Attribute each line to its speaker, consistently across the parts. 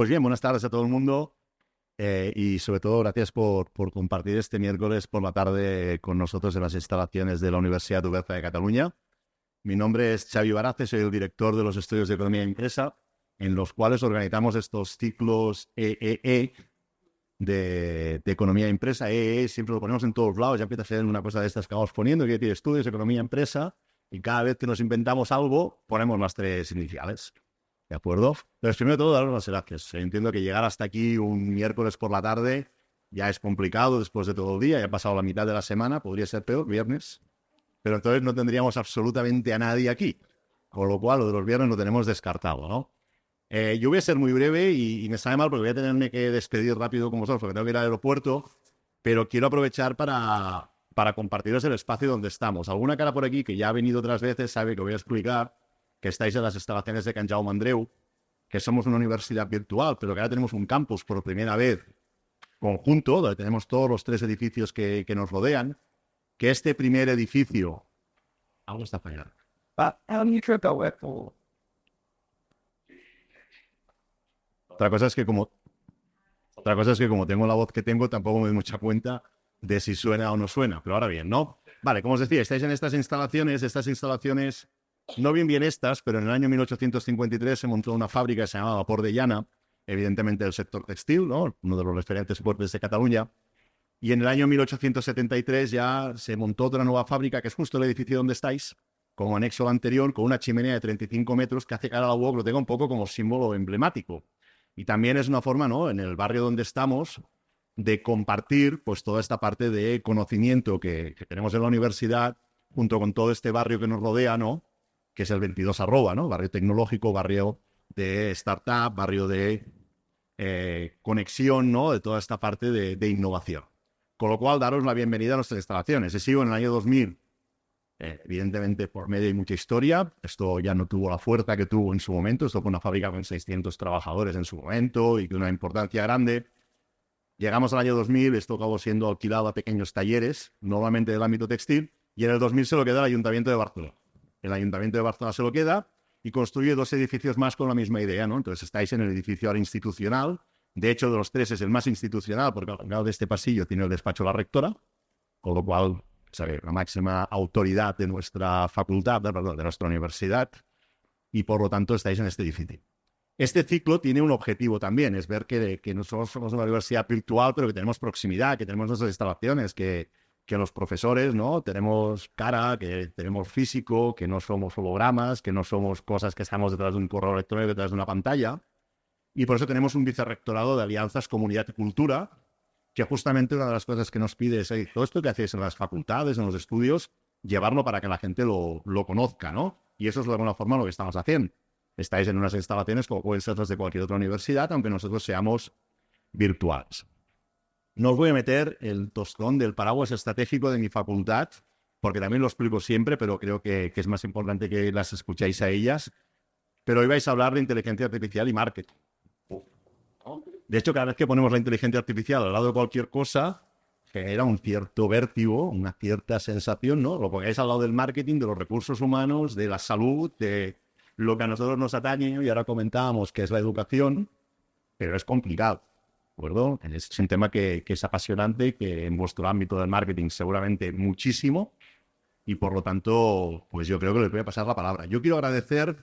Speaker 1: Pues bien, buenas tardes a todo el mundo y sobre todo gracias por compartir este miércoles por la tarde con nosotros en las instalaciones de la Universidad Oberta de Cataluña. Mi nombre es Xavi Barace, soy el director de los estudios de Economía e Empresa, en los cuales organizamos estos ciclos EEE de Economía e Empresa. EEE siempre lo ponemos en todos lados, ya empieza a ser una cosa de estas que vamos poniendo, que decir estudios, Economía e Empresa, y cada vez que nos inventamos algo ponemos las tres iniciales. ¿De acuerdo? Pero primero de todo, daros las gracias. Entiendo que llegar hasta aquí un miércoles por la tarde ya es complicado después de todo el día, ya ha pasado la mitad de la semana, podría ser peor, viernes, pero entonces no tendríamos absolutamente a nadie aquí, con lo cual lo de los viernes lo tenemos descartado, ¿no? Yo voy a ser muy breve y me sabe mal porque voy a tenerme que despedir rápido con vosotros porque tengo que ir al aeropuerto, pero quiero aprovechar para compartiros el espacio donde estamos. Alguna cara por aquí que ya ha venido otras veces sabe que voy a explicar que estáis en las instalaciones de Can Jaume Andreu, que somos una universidad virtual, pero que ahora tenemos un campus por primera vez conjunto, donde tenemos todos los tres edificios que nos rodean, que este primer edificio... Algo está fallando. Otra cosa es que como tengo la voz que tengo, tampoco me doy mucha cuenta de si suena o no suena. Pero ahora bien, ¿no? Vale, como os decía, estáis en estas instalaciones, no bien estas, pero en el año 1853 se montó una fábrica que se llamaba Port de Llana, evidentemente del sector textil, ¿no? Uno de los referentes fuertes de Cataluña. Y en el año 1873 ya se montó otra nueva fábrica, que es justo el edificio donde estáis, como anexo al anterior, con una chimenea de 35 metros que hace que ahora la UOC lo tenga un poco como símbolo emblemático. Y también es una forma, ¿no?, en el barrio donde estamos, de compartir pues toda esta parte de conocimiento que tenemos en la universidad, junto con todo este barrio que nos rodea, ¿no?, que es el 22 arroba, ¿no?, barrio tecnológico, barrio de startup, barrio de conexión, ¿no?, de toda esta parte de innovación. Con lo cual, daros la bienvenida a nuestras instalaciones. He sido en el año 2000, evidentemente por medio de mucha historia. Esto ya no tuvo la fuerza que tuvo en su momento. Esto fue una fábrica con 600 trabajadores en su momento y con una importancia grande. Llegamos al año 2000, esto acabó siendo alquilado a pequeños talleres, normalmente del ámbito textil, y en el 2000 se lo queda el Ayuntamiento de Barcelona. El Ayuntamiento de Barcelona se lo queda y construye dos edificios más con la misma idea, ¿no? Entonces estáis en el edificio ahora institucional. De hecho, de los tres es el más institucional porque al final de este pasillo tiene el despacho de la rectora, con lo cual, ¿sabe?, la máxima autoridad de nuestra facultad, de nuestra universidad, y por lo tanto estáis en este edificio. Este ciclo tiene un objetivo también, es ver que no somos una universidad virtual, pero que tenemos proximidad, que tenemos nuestras instalaciones, que los profesores, ¿no?, tenemos cara, que tenemos físico, que no somos hologramas, que no somos cosas que estamos detrás de un correo electrónico, detrás de una pantalla. Y por eso tenemos un vicerrectorado de alianzas, comunidad y cultura, que justamente una de las cosas que nos pide es todo esto que hacéis en las facultades, en los estudios, llevarlo para que la gente lo conozca, ¿no? Y eso es de alguna forma lo que estamos haciendo. Estáis en unas instalaciones como pueden ser las de cualquier otra universidad, aunque nosotros seamos virtuales. No os voy a meter el tostón del paraguas estratégico de mi facultad, porque también lo explico siempre, pero creo que es más importante que las escuchéis a ellas. Pero hoy vais a hablar de inteligencia artificial y marketing. De hecho, cada vez que ponemos la inteligencia artificial al lado de cualquier cosa, genera un cierto vértigo, una cierta sensación, ¿no? Lo pongáis al lado del marketing, de los recursos humanos, de la salud, de lo que a nosotros nos atañe, y ahora comentábamos que es la educación, pero es complicado, ¿de acuerdo? Es un tema que es apasionante, que en vuestro ámbito del marketing seguramente muchísimo, y por lo tanto, pues yo creo que les voy a pasar la palabra. Yo quiero agradecer,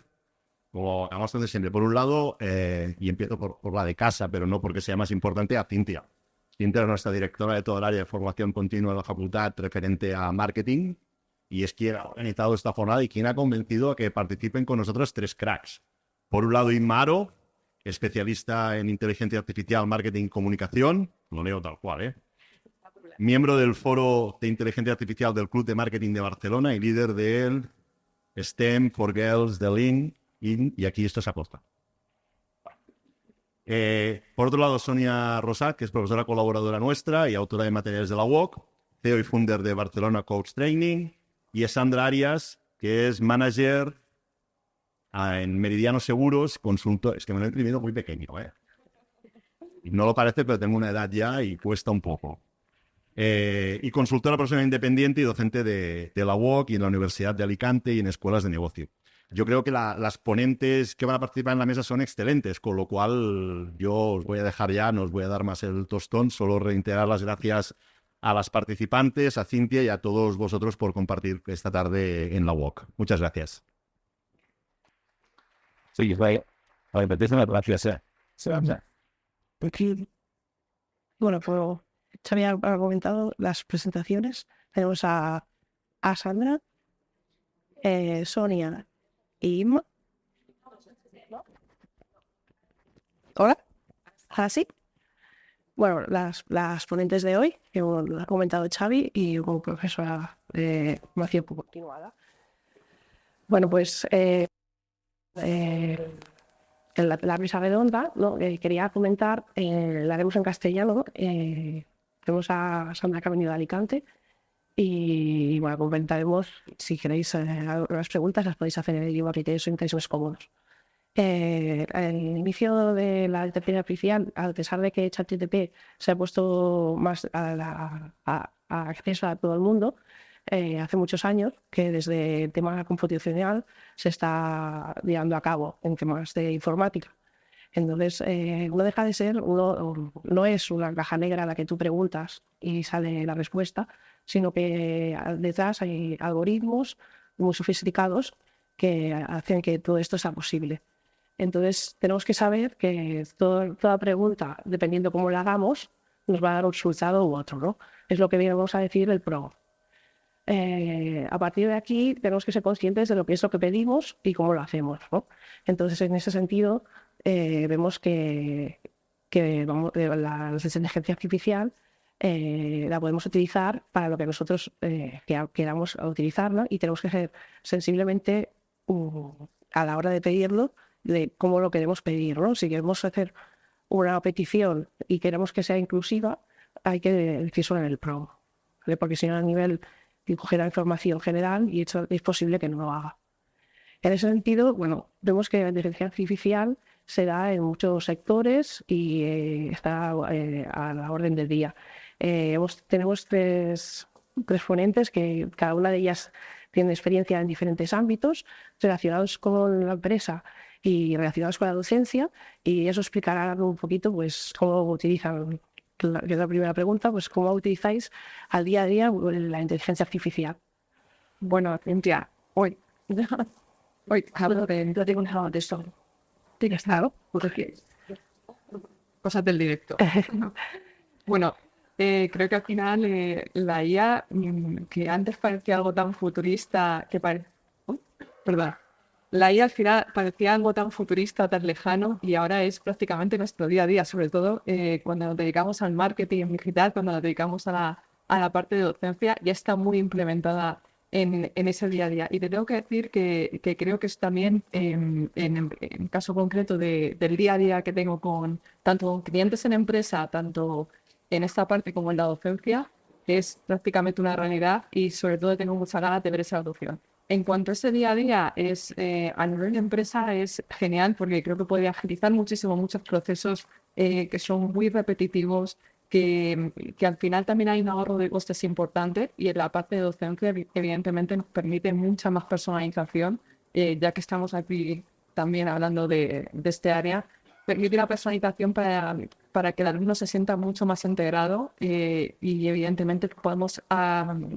Speaker 1: como hagamos de siempre, por un lado, y empiezo por la de casa, pero no porque sea más importante, a Cintia. Cintia es nuestra directora de todo el área de formación continua de la facultad referente a marketing, y es quien ha organizado esta jornada y quien ha convencido a que participen con nosotros tres cracks. Por un lado, Inmaro, especialista en inteligencia artificial, marketing y comunicación, lo leo tal cual, miembro del foro de inteligencia artificial del Club de Marketing de Barcelona y líder del STEM for Girls de Lean, y aquí esto se aposta. Por otro lado, Sonia Rosat, que es profesora colaboradora nuestra y autora de materiales de la UOC, CEO y founder de Barcelona Coach Training, y es Sandra Arias, que es manager en Meridiano Seguros, consultor. Es que me lo he imprimido muy pequeño, Y no lo parece, pero tengo una edad ya y cuesta un poco. Y consultora profesional independiente y docente de la UOC y en la Universidad de Alicante y en escuelas de negocio. yo creo que las ponentes que van a participar en la mesa son excelentes, con lo cual yo os voy a dejar ya, no os voy a dar más el tostón, solo reiterar las gracias a las participantes, a Cintia y a todos vosotros por compartir esta tarde en la UOC. Muchas gracias.
Speaker 2: Sí, muchísimas gracias.
Speaker 3: Bueno, pues Xavi ha comentado las presentaciones. Tenemos a Sandra, Sonia y Inma. Hola, ¿así? Bueno, las ponentes de hoy, que lo ha comentado Xavi y como profesora de formación continuada. Bueno, pues en la mesa redonda, ¿no? Quería comentar, la haremos en castellano. Tenemos a Sandra, que ha venido de Alicante, y bueno, comentaremos, si queréis algunas preguntas, las podéis hacer en el idioma que os sintáis más cómodos. El inicio de la inteligencia artificial, a pesar de que ChatGPT se ha puesto más a acceso a todo el mundo, hace muchos años que desde el tema computacional se está llevando a cabo en temas de informática. Entonces, no deja de ser, no es una caja negra a la que tú preguntas y sale la respuesta, sino que detrás hay algoritmos muy sofisticados que hacen que todo esto sea posible. Entonces, tenemos que saber que toda pregunta, dependiendo cómo la hagamos, nos va a dar un resultado u otro, ¿no? Es lo que vamos a decir el PRO. A partir de aquí, tenemos que ser conscientes de lo que es lo que pedimos y cómo lo hacemos, ¿no? Entonces, en ese sentido, vemos que la inteligencia artificial la podemos utilizar para lo que nosotros queramos utilizarla, y tenemos que ser sensiblemente a la hora de pedirlo, de cómo lo queremos pedir, ¿no? Si queremos hacer una petición y queremos que sea inclusiva, hay que decirlo en el PROMPT, ¿vale? Porque si no, a nivel de coger la información general, y es posible que no lo haga. En ese sentido, bueno, vemos que la inteligencia artificial se da en muchos sectores y está a la orden del día. Tenemos tres ponentes que cada una de ellas tiene experiencia en diferentes ámbitos relacionados con la empresa y relacionados con la docencia, y eso explicará un poquito pues cómo utilizan, que es la primera pregunta, pues cómo utilizáis al día a día la inteligencia artificial.
Speaker 4: Bueno, Cintia, hoy hablo de un de esto. ¿Tienes algo? Cosas del directo. Bueno, creo que al final la IA, que antes parecía algo tan futurista, perdón. La IA al final parecía algo tan futurista, tan lejano, y ahora es prácticamente nuestro día a día, sobre todo cuando nos dedicamos al marketing digital, cuando nos dedicamos a la parte de docencia, ya está muy implementada en ese día a día. Y te tengo que decir que creo que es también, en el caso concreto del día a día que tengo con tanto clientes en empresa, tanto en esta parte como en la docencia, es prácticamente una realidad, y sobre todo tengo muchas ganas de ver esa adopción. En cuanto a ese día a día, a nivel de empresa es genial, porque creo que puede agilizar muchísimo muchos procesos que son muy repetitivos, que al final también hay un ahorro de costes importante, y en la parte de docencia evidentemente nos permite mucha más personalización, ya que estamos aquí también hablando de este área. Permite la personalización para que el alumno se sienta mucho más integrado, y evidentemente podemos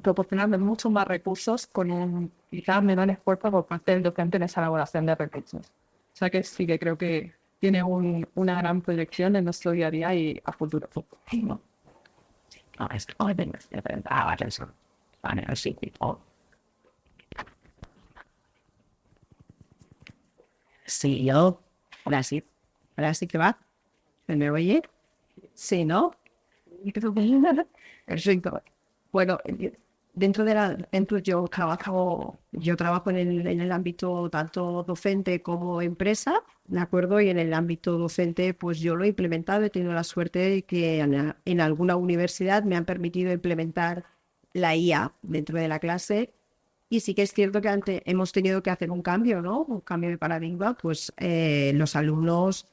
Speaker 4: proporcionarle muchos más recursos con un quizás menor esfuerzo por parte del docente en esa elaboración de recursos. O sea que sí, que creo que tiene una gran proyección en nuestro día a día y a futuro.
Speaker 3: Sí, ahora sí que va. ¿Me oye? Sí, ¿no? Perfecto. Bueno, dentro yo trabajo en el ámbito tanto docente como empresa, ¿de acuerdo? Y en el ámbito docente, pues yo lo he implementado. He tenido la suerte de que en alguna universidad me han permitido implementar la IA dentro de la clase. Y sí que es cierto que hemos tenido que hacer un cambio, ¿no? Un cambio de paradigma. Pues los alumnos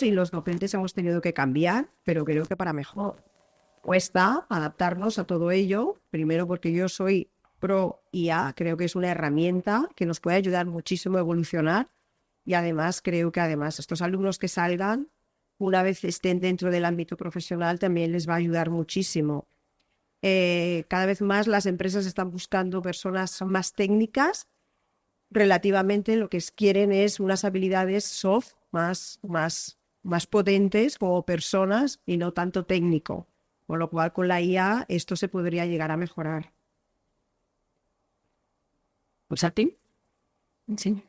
Speaker 3: y los docentes hemos tenido que cambiar, pero creo que para mejor. Cuesta adaptarnos a todo ello, primero porque yo soy
Speaker 5: Pro IA creo que es una herramienta que nos puede ayudar muchísimo a evolucionar y además creo que además estos alumnos que salgan, una vez estén dentro del ámbito profesional, también les va a ayudar muchísimo. Cada vez más las empresas están buscando personas más técnicas. Relativamente lo que quieren es unas habilidades soft más potentes como personas y no tanto técnico. Con lo cual con la IA esto se podría llegar a mejorar.
Speaker 6: Pues a ti. Sí.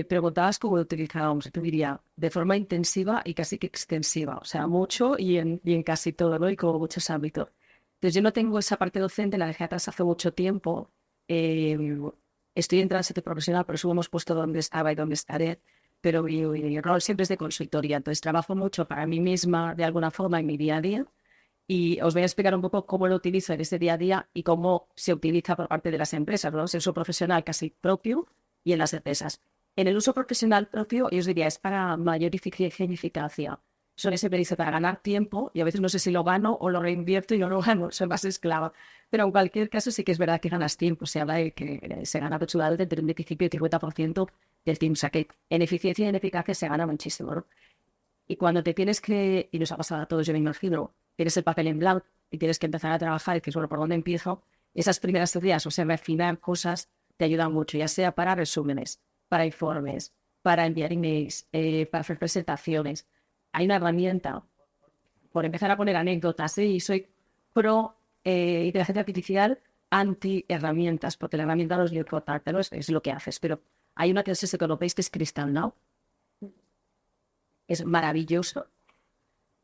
Speaker 6: Preguntabas cómo lo utilizábamos, te diría, de forma intensiva y casi que extensiva, o sea, mucho y en casi todo, ¿no? Y como muchos ámbitos. Entonces yo no tengo esa parte docente, la dejé atrás hace mucho tiempo. Estoy en tránsito profesional, por eso hemos puesto dónde estaba y dónde estaré, pero mi rol siempre es de consultoría, entonces trabajo mucho para mí misma de alguna forma en mi día a día y os voy a explicar un poco cómo lo utilizo en ese día a día y cómo se utiliza por parte de las empresas, ¿no? Es el uso profesional casi propio y en las empresas. En el uso profesional propio, yo os diría, es para mayor eficiencia y eficacia. Eso que siempre dice para ganar tiempo y a veces no sé si lo gano o lo reinvierto y no lo gano, soy más esclava. Pero en cualquier caso sí que es verdad que ganas tiempo. Se habla de que se gana aproximadamente entre un 25 y un 50% del tiempo. O sea que en eficiencia y en eficacia se gana muchísimo, ¿no? Y cuando te tienes que, y nos ha pasado a todos, yo me imagino, tienes el papel en blanco y tienes que empezar a trabajar y dices, bueno, ¿por dónde empiezo? Esas primeras ideas, o sea, refinar cosas, te ayudan mucho, ya sea para resúmenes, para informes, para enviar emails, para hacer presentaciones. Hay una herramienta, por empezar a poner anécdotas, y soy pro inteligencia artificial, anti herramientas, porque la herramienta no es lo importante, ¿no? Es lo que haces, pero hay una que no sé si conocéis que es Crystal Now. Es maravilloso.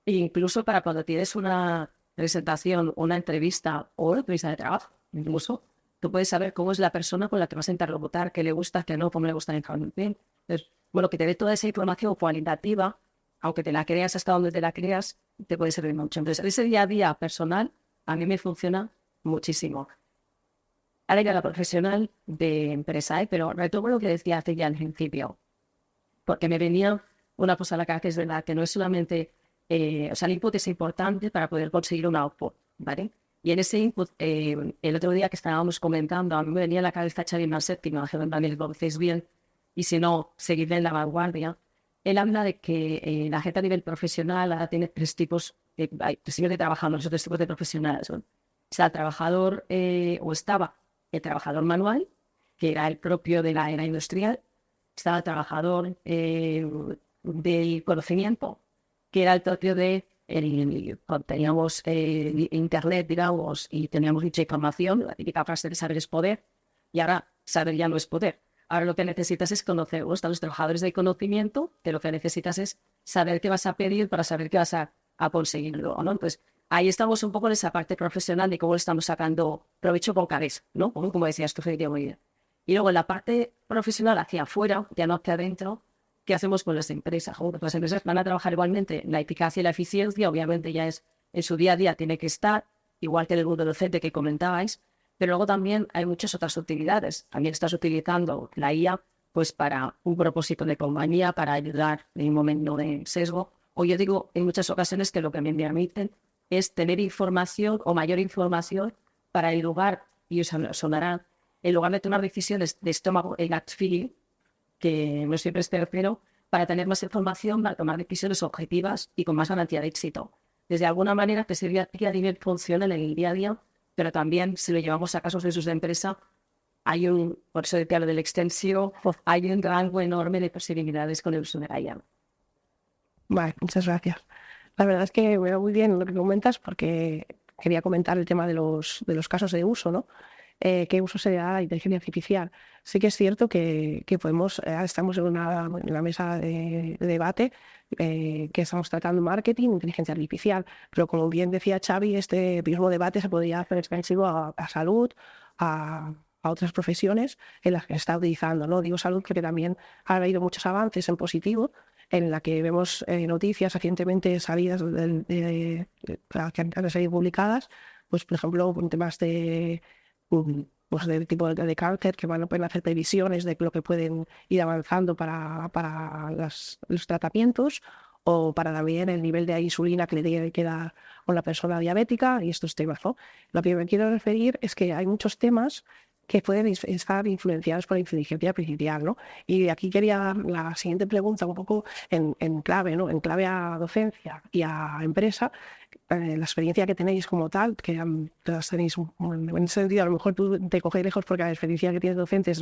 Speaker 6: E incluso para cuando tienes una presentación, una entrevista o una entrevista de trabajo, incluso tú puedes saber cómo es la persona con la que vas a interlocutar, qué le gusta, qué no, cómo le gusta la información. Entonces, bueno, que te dé toda esa información cualitativa, aunque te la creas hasta donde te la creas, te puede servir mucho. Entonces, ese día a día personal a mí me funciona muchísimo. Ahora ya la profesional de empresa, pero retomo lo que decía hace ya al principio, porque me venía una cosa a la cabeza, es verdad, que no es solamente, o sea, el input es importante para poder conseguir un output, ¿vale? Y en ese input, el otro día que estábamos comentando, a mí me venía a la cabeza Xavi Marcet, que me imagino que también lo conocéis bien, y si no, seguidle en la vanguardia. Él habla de que la gente a nivel profesional ahora tiene tres tipos de trabajadores, tres tipos de profesionales, ¿no? O sea, el trabajador, o estaba el trabajador manual, que era el propio de la era industrial, estaba el trabajador del conocimiento, que era el propio de cuando teníamos internet, digamos, y teníamos mucha información, la típica frase de saber es poder, y ahora saber ya no es poder. Ahora lo que necesitas es conocer, están los trabajadores del conocimiento, que lo que necesitas es saber qué vas a pedir para saber qué vas a conseguirlo, ¿no? Entonces, ahí estamos un poco en esa parte profesional de cómo le estamos sacando provecho con cabeza, ¿no? Como decías tú, Federico, muy bien. Y luego en la parte profesional hacia afuera, ya no hacia adentro, ¿qué hacemos con las empresas? Las empresas van a trabajar igualmente la eficacia y la eficiencia, obviamente ya es en su día a día tiene que estar, igual que en el mundo docente que comentabais, pero luego también hay muchas otras utilidades. También estás utilizando la IA pues para un propósito de compañía, para ayudar en un momento de sesgo. O yo digo en muchas ocasiones que lo que me permiten es tener información o mayor información para el lugar, y os sonará, en lugar de tomar decisiones de estómago en gut feeling, que no siempre es tercero, para tener más información, para tomar decisiones objetivas y con más garantía de éxito. Desde alguna manera te sirve a nivel funcional en el día a día, pero también si lo llevamos a casos de sus de empresa, hay por eso decía lo del extensio, hay un rango enorme de posibilidades con el uso de la IA.
Speaker 3: Vale, muchas gracias. La verdad es que me va muy bien lo que comentas porque quería comentar el tema de los casos de uso, ¿no? ¿Qué uso se da a la inteligencia artificial? Sí que es cierto que podemos, estamos en una mesa de debate que estamos tratando marketing, inteligencia artificial, pero como bien decía Xavi, este mismo debate se podría hacer extensivo a salud, a otras profesiones en las que se está utilizando, ¿no? Digo salud porque también ha habido muchos avances en positivo, en la que vemos noticias recientemente salidas que han salido publicadas, pues por ejemplo, con temas de pues de tipo de cáncer, que pueden hacer previsiones de lo que pueden ir avanzando para los tratamientos, o para también el nivel de insulina que le tiene que dar a una persona diabética y estos temas, ¿no? Lo que me quiero referir es que hay muchos temas que pueden estar influenciados por la inteligencia artificial, ¿no? Y aquí quería dar la siguiente pregunta un poco en clave, ¿no? En clave a docencia y a empresa, la experiencia que tenéis como tal, que todas tenéis, en ese sentido, a lo mejor tú te coges lejos porque la experiencia que tienes docente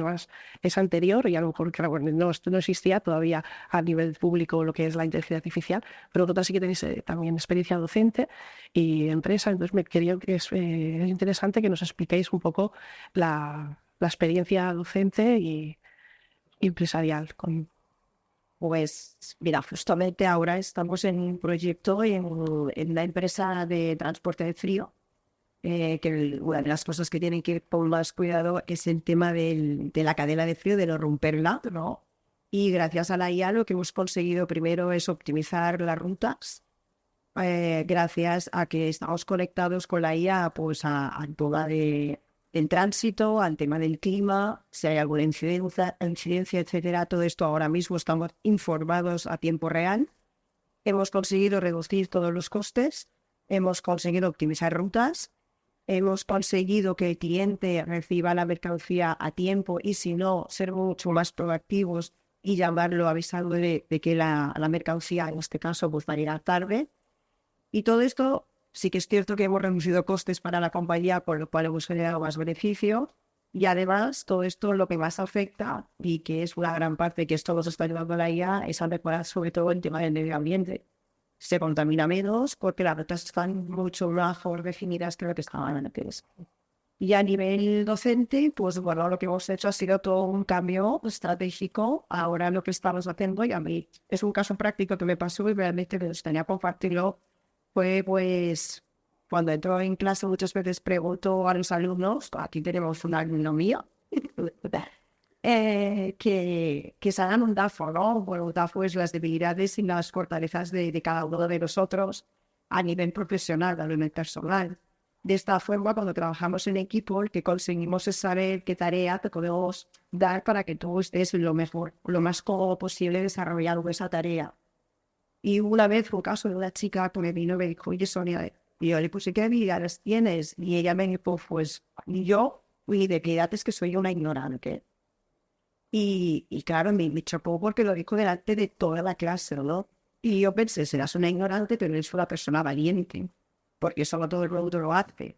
Speaker 3: es anterior y a lo mejor claro, bueno, no existía todavía a nivel público lo que es la inteligencia artificial, pero vosotros sí que tenéis también experiencia docente y empresa, entonces me quería que es interesante que nos expliquéis un poco la experiencia docente y empresarial con.
Speaker 5: Pues mira, justamente ahora estamos en un proyecto en una empresa de transporte de frío, que una de las cosas que tienen que ir con más cuidado es el tema de la cadena de frío, de no romperla, ¿no? Y gracias a la IA lo que hemos conseguido primero es optimizar las rutas, gracias a que estamos conectados con la IA pues al tema del tránsito, al tema del clima, si hay alguna incidencia, etcétera. Todo esto ahora mismo estamos informados a tiempo real. Hemos conseguido reducir todos los costes, hemos conseguido optimizar rutas, hemos conseguido que el cliente reciba la mercancía a tiempo y si no, ser mucho más proactivos y llamarlo avisando de que la mercancía, en este caso, pues va a llegar tarde. Y todo esto sí que es cierto que hemos reducido costes para la compañía, por lo cual hemos generado más beneficio. Y además, todo esto lo que más afecta, y que es una gran parte que esto nos está ayudando a la IA, es a mejorar sobre todo el tema del medio ambiente. Se contamina menos porque las rutas están mucho mejor definidas que lo que estaban antes. Y a nivel docente, pues bueno, lo que hemos hecho ha sido todo un cambio estratégico. Ahora lo que estamos haciendo, y a mí es un caso práctico que me pasó y realmente me gustaría compartirlo, fue pues cuando entro en clase muchas veces pregunto a los alumnos, aquí tenemos un alumno mío, que se hagan un DAFO, ¿no? Bueno, un DAFO es las debilidades y las fortalezas de cada uno de nosotros a nivel profesional, a nivel personal. De esta forma, cuando trabajamos en equipo, lo que conseguimos es saber qué tarea te podemos dar para que tú estés lo mejor, lo más cómodo posible desarrollando esa tarea. Y una vez fue un caso de una chica que me vino y me dijo, oye, Sonia, y yo le puse, ¿qué habilidades tienes? Y ella me dijo, pues, yo, y de qué edad es que soy una ignorante. Y claro, me chocó porque lo dijo delante de toda la clase, ¿no? Y yo pensé, serás una ignorante, pero eres una persona valiente, porque solo todo el mundo lo hace.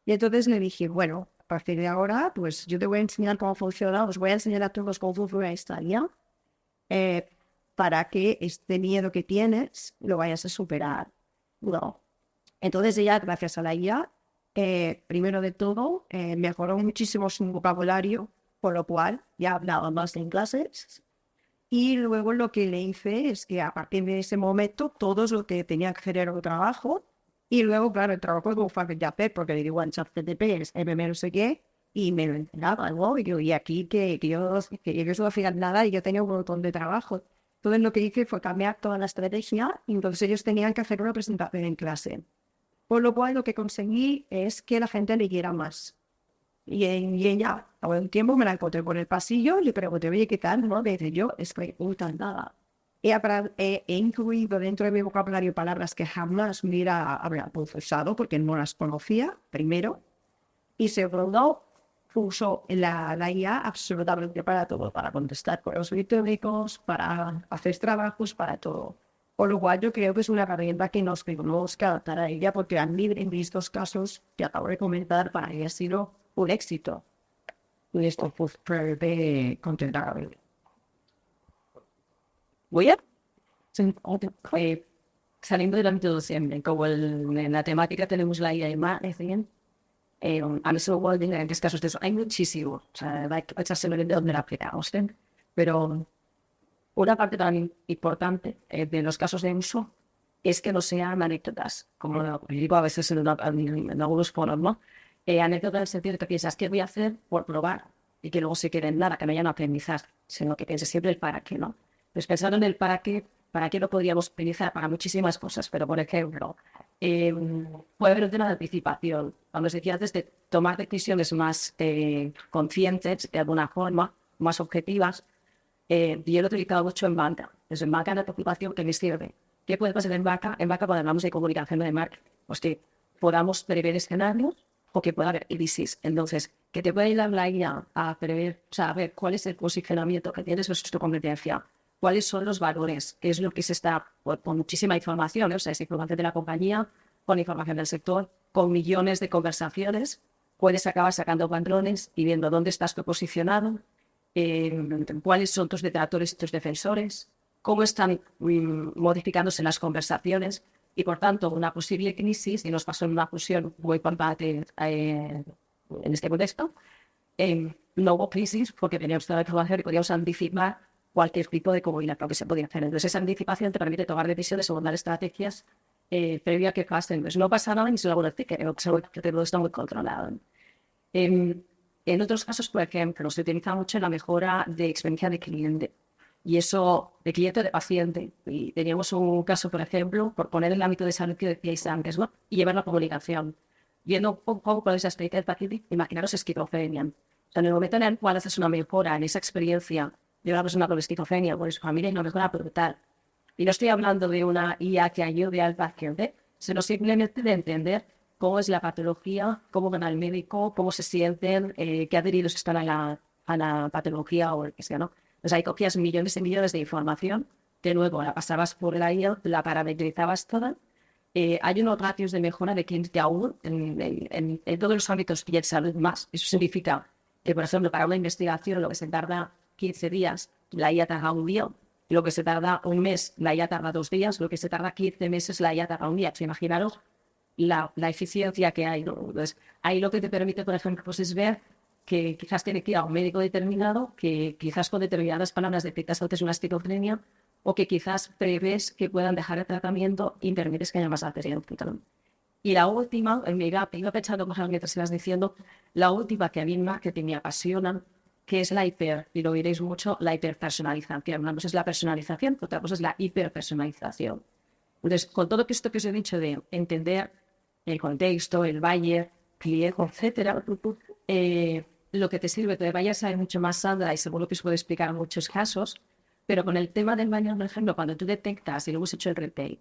Speaker 5: Y entonces le dije, bueno, a partir de ahora, pues yo te voy a enseñar cómo funciona, os voy a enseñar a todos cómo funciona esta IA, para que este miedo que tienes lo vayas a superar. No. Entonces ella, gracias a la IA, primero de todo, mejoró muchísimo su vocabulario, por lo cual ya hablaba más en clases. Y luego lo que le hice es que a partir de ese momento, todos lo que tenía que hacer era un trabajo. Y luego, claro, el trabajo es muy fácil de hacer porque le digo en ChatGPT, es no sé qué, y me lo entrenaba, ¿no? Y aquí que yo no hacía nada y yo tenía un montón de trabajo. Entonces lo que hice fue cambiar toda la estrategia y entonces ellos tenían que hacer una presentación en clase. Por lo cual lo que conseguí es que la gente leyera más. Y ella, a un tiempo me la encontré por el pasillo y le pregunté, oye, ¿qué tal? ¿No? Me dice, yo estoy encantada. He incluido dentro de mi vocabulario palabras que jamás me hubiera usado porque no las conocía, primero. Y segundo, uso la IA absolutamente para todo, para contestar correos electrónicos, para hacer trabajos, para todo. Por lo cual yo creo que es una herramienta que nos tenemos que adaptar a ella porque a mí en estos casos que acabo de comentar para mí ha sido un éxito. Y esto pues contentar.
Speaker 6: Voy a saliendo del ámbito docente, como en la temática tenemos la IA y más, a mí solo en diferentes casos de eso hay muchísimo, o sea, hay que echarse de donde la aplicamos, pero una parte tan importante de los casos de uso es que no sean anécdotas, como digo a veces en algunos foros, ¿no? Anécdotas en el sentido de que piensas, ¿qué voy a hacer por probar? Y que luego se quede en nada, que no haya un aprendizaje, sino que pienses siempre el para qué, ¿no? Pues pensando en el para qué lo podríamos utilizar para muchísimas cosas, pero por ejemplo, puede haber un tema de anticipación. Cuando os decía antes de tomar decisiones más conscientes, de alguna forma, más objetivas, Yo lo he utilizado mucho en banca. Entonces, en banca, la preocupación que me sirve. ¿Qué puede pasar en banca? En banca, cuando hablamos de comunicación de marketing, pues que podamos prever escenarios o que pueda haber crisis. Entonces, que te pueda ayudar la IA a prever, o sea, a ver cuál es el posicionamiento que tienes versus tu competencia, cuáles son los valores, qué es lo que se está, con muchísima información, o sea, es información de la compañía, con información del sector, con millones de conversaciones, puedes acabar sacando patrones y viendo dónde estás tú posicionado, cuáles son tus detractores y tus defensores, cómo están modificándose las conversaciones y, por tanto, una posible crisis, y nos pasó en una fusión muy importante en este contexto, no hubo crisis porque teníamos toda la información y podíamos anticipar cualquier tipo de comunicación que se podía hacer. Entonces, esa anticipación te permite tomar decisiones o tomar estrategias previa a que pasen. Entonces, no pasa nada y se lo hago que todo está muy controlado. En otros casos, por ejemplo, se utiliza mucho en la mejora de experiencia de cliente. Y eso, de cliente o de paciente. Y teníamos un caso, por ejemplo, por poner el ámbito de salud que decíais antes, ¿no? Y llevar la comunicación. Viendo un poco cuál es la experiencia del paciente, imaginaros esquizofrenia. O sea, en el momento en el cual haces una mejora en esa experiencia de una persona con esquizofrenia o de su familia, una mejora brutal. Y no estoy hablando de una IA que ayude al paciente, sino simplemente de entender cómo es la patología, cómo gana el médico, cómo se sienten, qué adheridos están a la patología o lo que sea, ¿no? Pues ahí cogías millones y millones de información, de nuevo la pasabas por la IA, la parametrizabas toda. Hay unos ratios de mejora de 15 a 1 en todos los ámbitos y en salud más. Eso significa que, por ejemplo, para una investigación lo que se tarda 15 días, la IA tarda un día. Lo que se tarda un mes, la IA tarda 2 días. Lo que se tarda 15 meses, la IA tarda un día. Pues imaginaros la eficiencia que hay, ¿no? Entonces, ahí lo que te permite, por ejemplo, pues es ver que quizás tiene que ir a un médico determinado, que quizás con determinadas palabras detectas antes una esquizofrenia, o que quizás prevés que puedan dejar el tratamiento y permites que haya más adhesión. Y la última, me iba pensando cosas mientras ibas diciendo, la última que a mí en marketing me apasiona, que es la y lo oiréis mucho, la hiperpersonalización. Una cosa es la personalización, otra cosa es la hiperpersonalización. Entonces, con todo esto que os he dicho de entender el contexto, el buyer, cliente, etcétera, lo que te sirve, te vayas a saber mucho más, Sandra, y seguro que os puedo explicar muchos casos, pero con el tema del buyer, por ejemplo, cuando tú detectas, y lo hemos hecho en retail,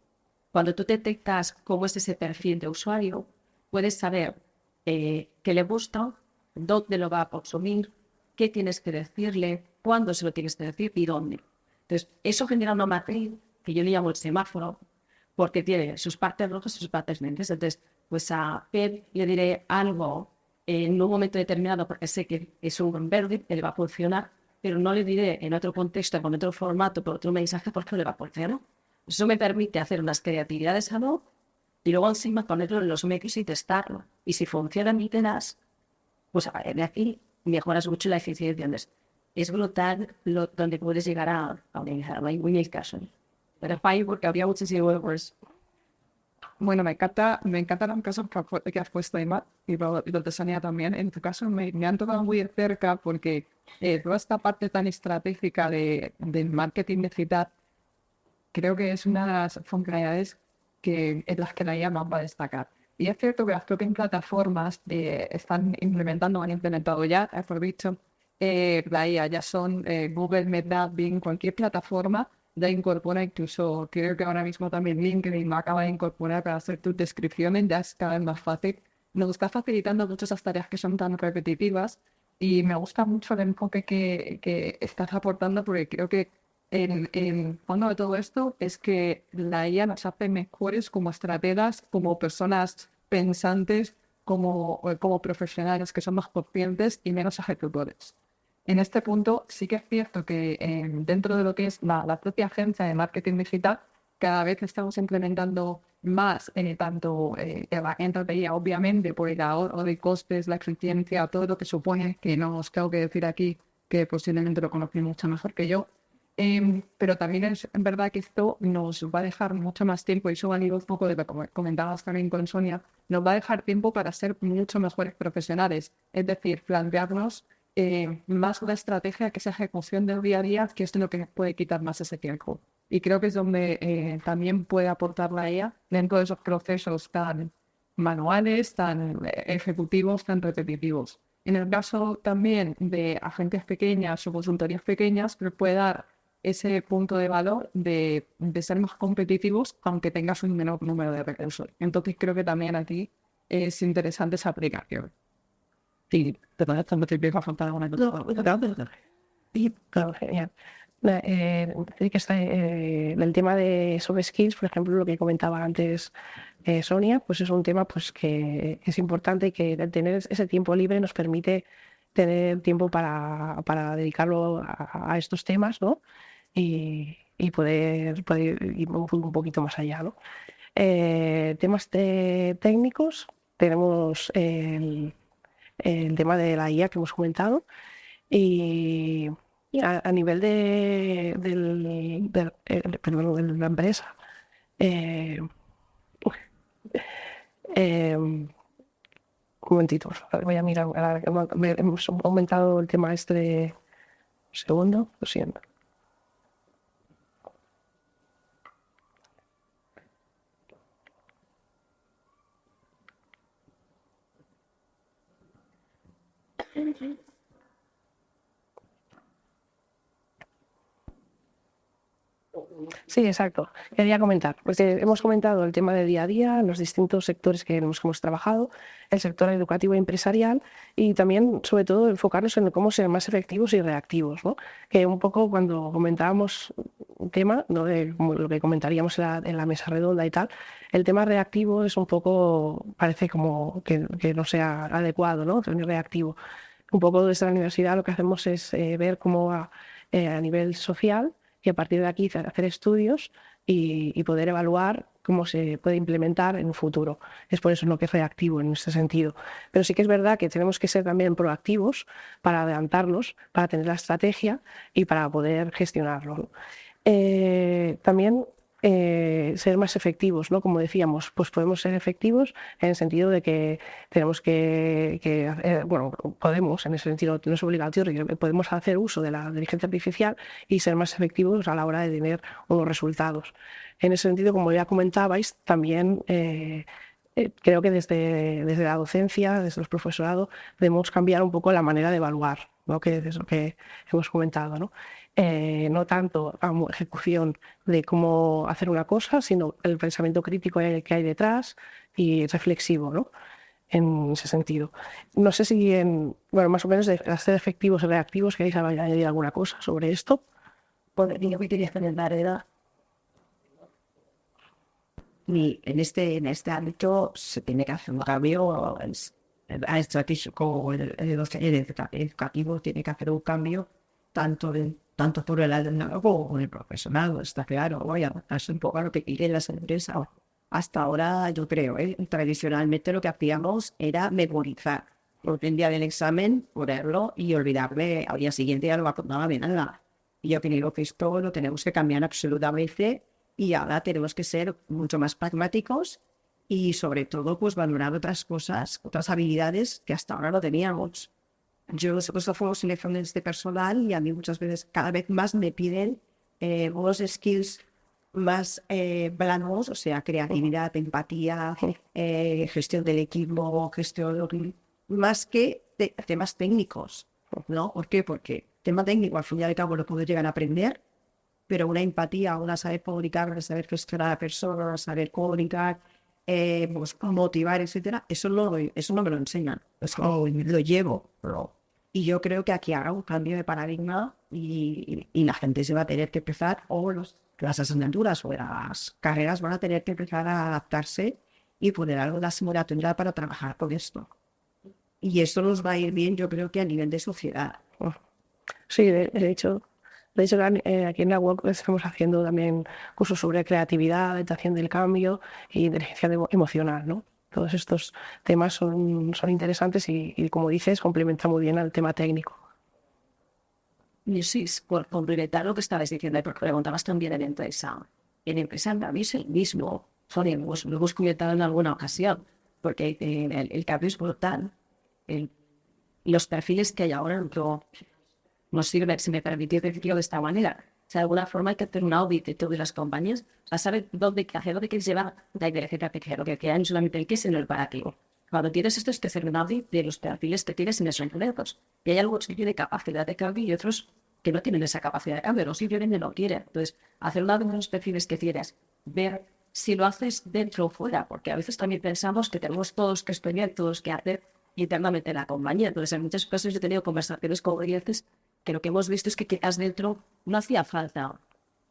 Speaker 6: cuando tú detectas cómo es ese perfil de usuario, puedes saber qué le gusta, dónde lo va a consumir, qué tienes que decirle, cuándo se lo tienes que decir y dónde. Entonces, eso genera una matriz que yo le llamo el semáforo, porque tiene sus partes rojas y sus partes negras. Entonces, pues a Pep le diré algo en un momento determinado porque sé que es un verde, que le va a funcionar, pero no le diré en otro contexto, con otro formato, por otro mensaje, porque no le va a funcionar. Eso me permite hacer unas creatividades a lo y luego encima ponerlo en los medios y testarlo. Y si funcionan y te das, pues a partir de aquí mejoras mucho la eficiencia. Entonces, es brutal donde puedes llegar a manejar. Hay muchos casos. Pero fallo porque habría muchísimos errores.
Speaker 4: Bueno, me encantan los casos que has puesto, Emma, y lo de Sonia también. En tu caso me han tocado muy de cerca porque toda esta parte tan estratégica del marketing digital creo que es una de las funcionalidades en las que la IA más va a destacar. Y es cierto que las propias plataformas han implementado ya, por dicho, la IA ya son Google, Meta, Bing, cualquier plataforma ya incorpora, incluso creo que ahora mismo también LinkedIn lo acaba de incorporar para hacer tus descripciones, ya es cada vez más fácil. Nos está facilitando mucho esas tareas que son tan repetitivas y me gusta mucho el enfoque que estás aportando porque creo que el fondo de todo esto es que la IA nos hace mejores como estrategas, como personas pensantes, como profesionales que son más conscientes y menos ejecutores. En este punto sí que es cierto que dentro de lo que es la propia agencia de marketing digital, cada vez estamos implementando más tanto herramientas de IA, obviamente por el ahorro de costes, la eficiencia, todo lo que supone, que no os tengo que decir aquí, que posiblemente lo conocéis mucho mejor que yo. Pero también es verdad que esto nos va a dejar mucho más tiempo, y eso va a ir un poco de lo que comentabas también con Sonia, nos va a dejar tiempo para ser mucho mejores profesionales, es decir, plantearnos más una estrategia que es ejecución del día a día, que es lo que nos puede quitar más ese tiempo. Y creo que es donde también puede aportar la IA dentro de esos procesos tan manuales, tan ejecutivos, tan repetitivos. En el caso también de agencias pequeñas o consultorías pequeñas, pero puede dar ese punto de valor de ser más competitivos aunque tengas un menor número de recursos. Entonces creo que también aquí es interesante esa aplicación. Sí, te parece que te faltar alguna cosa.
Speaker 3: Sí, claro, genial. Sí que está, el tema de soft skills, por ejemplo, lo que comentaba antes Sonia, pues es un tema pues, que es importante y que el tener ese tiempo libre nos permite tener tiempo para dedicarlo a estos temas, ¿no? Y poder ir un poquito más allá, ¿no? Temas técnicos, tenemos el tema de la IA que hemos comentado y a nivel perdón, de la empresa. eh, un momentito, por favor, voy a mirar. Hemos aumentado el tema este de... Un segundo, lo siento. Sí, exacto. Quería comentar, porque hemos comentado el tema de día a día, los distintos sectores que hemos trabajado, el sector educativo e empresarial y también, sobre todo, enfocarnos en cómo ser más efectivos y reactivos, ¿no? Que un poco cuando comentábamos un tema, ¿no? De como lo que comentaríamos en la mesa redonda y tal, el tema reactivo es un poco, parece como que no sea adecuado, ¿no? Tener reactivo. Un poco desde la universidad lo que hacemos es ver cómo va a nivel social y a partir de aquí hacer estudios y poder evaluar cómo se puede implementar en un futuro. Es por eso lo que es reactivo en este sentido. Pero sí que es verdad que tenemos que ser también proactivos para adelantarnos, para tener la estrategia y para poder gestionarlo. También ser más efectivos, ¿no? Como decíamos, pues podemos ser efectivos en el sentido de que tenemos bueno, podemos, en ese sentido, no es obligatorio, podemos hacer uso de la inteligencia artificial y ser más efectivos a la hora de tener unos resultados. En ese sentido, como ya comentabais, también creo que desde la docencia, desde los profesorados, debemos cambiar un poco la manera de evaluar, ¿no? Que es lo que hemos comentado, ¿no? No tanto a ejecución de cómo hacer una cosa, sino el pensamiento crítico que hay detrás y reflexivo, ¿no? En ese sentido. No sé si, bueno, más o menos de ser efectivos y reactivos, ¿queréis añadir alguna cosa sobre esto?
Speaker 6: Podría comentar, ¿verdad? Y en este ámbito se tiene que hacer un cambio estratégico, el educativo tiene que hacer un cambio tanto por el alumnado como por el profesorado, está claro. Voy a adaptarse un poco a lo que quieren las empresas. Hasta ahora, yo creo, tradicionalmente lo que hacíamos era memorizar. El día del examen, ponerlo y olvidarme, al día siguiente ya no me acordaba de nada. Y yo creo que esto lo tenemos que cambiar absolutamente y ahora tenemos que ser mucho más pragmáticos y sobre todo pues valorar otras cosas, otras habilidades que hasta ahora no teníamos. Nosotros hacemos selecciones de personal y a mí muchas veces, cada vez más me piden unos skills más blandos, o sea, creatividad, empatía, gestión del equipo, más que temas técnicos, ¿no? ¿Por qué? Porque tema técnico al fin y al cabo lo puedo llegar a aprender, pero una empatía, una saber comunicar, una saber gestionar a la persona, una saber comunicar, pues, motivar, etcétera, eso no me lo enseñan, eso lo llevo, y yo creo que aquí haga un cambio de paradigma y la gente se va a tener que empezar, o las asignaturas o las carreras van a tener que empezar a adaptarse y poner algo de asignatura para trabajar con esto. Y esto nos va a ir bien, yo creo que a nivel de sociedad.
Speaker 3: Sí, de hecho, aquí en la web estamos haciendo también cursos sobre creatividad, adaptación del cambio e inteligencia emocional, ¿no? Todos estos temas son interesantes y, como dices, complementan muy bien al tema técnico.
Speaker 6: Y sí, por complementar lo que estabas diciendo, porque preguntabas también en empresa. En empresa también es el mismo. Lo hemos comentado en alguna ocasión, porque el cambio es brutal. Los perfiles que hay ahora no sirven, si me permitís decirlo de esta manera. O sea, de alguna forma hay que hacer un audit de todas las compañías para saber hacia dónde quieres llevar la inteligencia artificial, lo que queda no solamente el qué, sino el para qué. cuando tienes esto es determinante de los perfiles que tienes en esos empleados. Y hay algunos que tienen capacidad de cambio y otros que no tienen esa capacidad de cambio, o simplemente no quieren. Entonces, hacer una de los perfiles que tienes, ver si lo haces dentro o fuera, porque a veces también pensamos que tenemos todos que estudiar, todos que hacer internamente en la compañía. Entonces, en muchos casos yo he tenido conversaciones con clientes que lo que hemos visto es que quizás dentro no hacía falta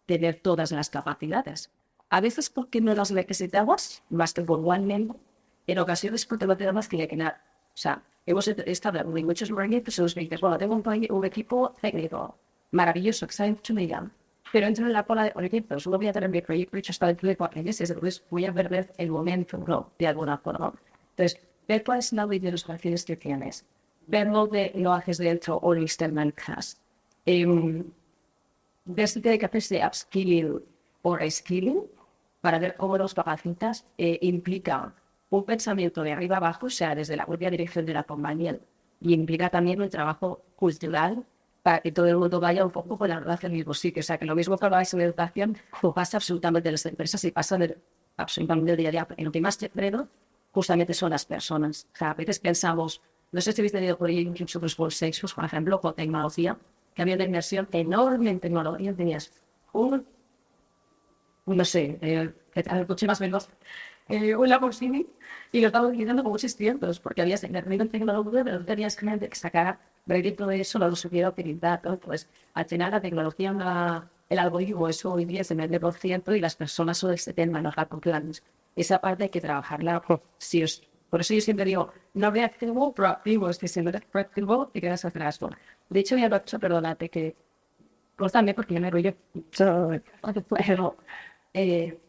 Speaker 6: tener todas las capacidades. A veces porque no las necesitamos, más que igualmente, en ocasiones porque no tenemos que llenar. O sea, hemos estado en muchos proyectos en los que dices, bueno, tengo un equipo técnico maravilloso que sabe mucho de ella, pero entro en la cola de proyectos, solo voy a tener mi proyecto hecho hasta dentro de 4 meses, entonces voy a perder el momento, ¿no? De alguna forma. Entonces, ver cuál es la ley de los perfiles que tienes, ver dónde lo haces dentro o lo externalizas. Ver si tiene que hacerse upskilling o reskilling para ver cómo los capacitas implica un pensamiento de arriba abajo, o sea, desde la propia dirección de la compañía, y implica también un trabajo cultural para que todo el mundo vaya un poco con la verdad al mismo sitio. O sea, que lo mismo que habláis en educación, pues pasa absolutamente en las empresas y pasa absolutamente el día a día. En lo que más te creo, justamente son las personas. O sea, a veces pensamos, no sé si habéis tenido por ahí incluso por sexos, por ejemplo, con tecnología, que había una inversión enorme en tecnología, tenías no sé, el coche más veloz, un Lamborghini, y lo estaba utilizando con muchos cientos, porque habías invertido en tecnología, pero no tenías que sacar rédito de eso, no lo supiera utilizar, ¿no? Pues al final la tecnología, el algoritmo, eso hoy día es el 20% y las personas son el 70%, no la concluimos. Esa parte hay que trabajarla, sí o sí. Por eso yo siempre digo, no reactivo, proactivo, es que si no eres proactivo, te quedas atrás. De hecho, ya lo he hecho, perdónate que córtame porque yo me rollo. Pero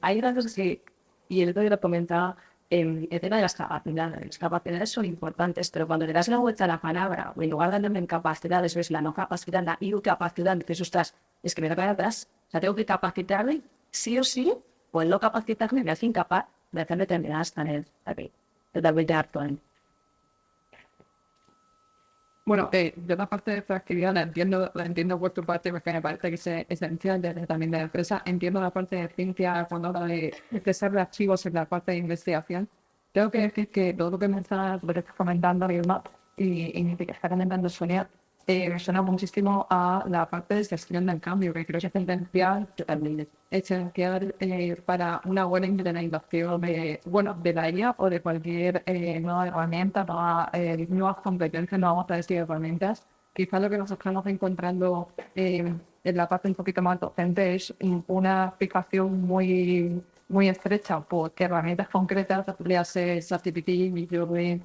Speaker 6: hay una cosa que, y el otro día lo comentaba, el tema de las capacidades. Las capacidades son importantes, pero cuando le das la vuelta a la palabra, o en lugar de darle en capacidades, ves la no capacidad, la incapacidad, entonces ostras, es que me da para atrás. O sea, tengo que capacitarme sí o sí, o el no capacitarme me hace incapaz de hacer determinadas tareas. Totalmente harto.
Speaker 4: Bueno, yo la parte de proactividad la entiendo por tu parte porque me parece que es esencial desde también de la empresa. Entiendo la parte de ciencia cuando habla de ser reactivos en la parte de investigación. Tengo que decir que todo lo que me estás comentando, Irma, y que está comentando Sonia, me suena muchísimo a la parte de gestión del cambio, que creo que es esencial para una buena implementación de la IA o de cualquier nueva herramienta, nuevas competencias, nuevas tareas y herramientas. Quizás lo que nos estamos encontrando en la parte un poquito más docente es una aplicación muy estrecha por herramientas concretas, ya sea ChatGPT, Midjourney,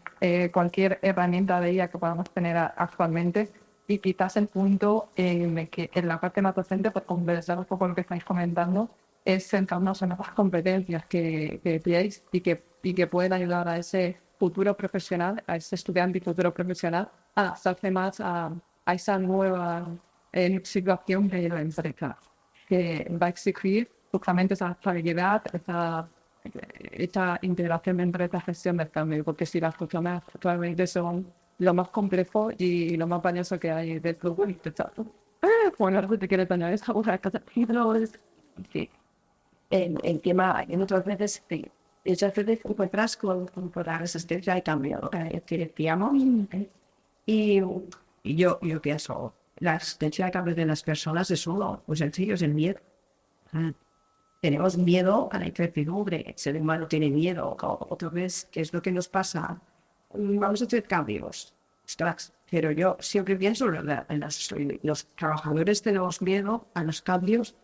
Speaker 4: cualquier herramienta de IA que podamos tener actualmente. Y quizás el punto que en la parte más docente, pues conversar un poco lo que estáis comentando, es centrarnos en otras competencias que veáis y que pueden ayudar a ese futuro profesional, a ese estudiante y futuro profesional, a adaptarse más a esa nueva situación de la empresa, que va a exigir justamente esa estabilidad, esa integración entre esta gestión del cambio, porque si las personas actualmente son lo más complejo y lo más valioso que hay dentro del teatro. Bueno, algo te quiero tener esa cosa sí.
Speaker 6: El tema, en otras veces, muchas veces encuentras con la resistencia al cambio, que decíamos, y, y yo pienso, la resistencia al cambio de las personas es uno, pues sencillo, es el miedo. Tenemos miedo a la incertidumbre, el ser humano tiene miedo. Otra vez, ¿qué es lo que nos pasa? Vamos a hacer cambios. Ostras, pero yo siempre pienso los trabajadores tenemos miedo a los cambios,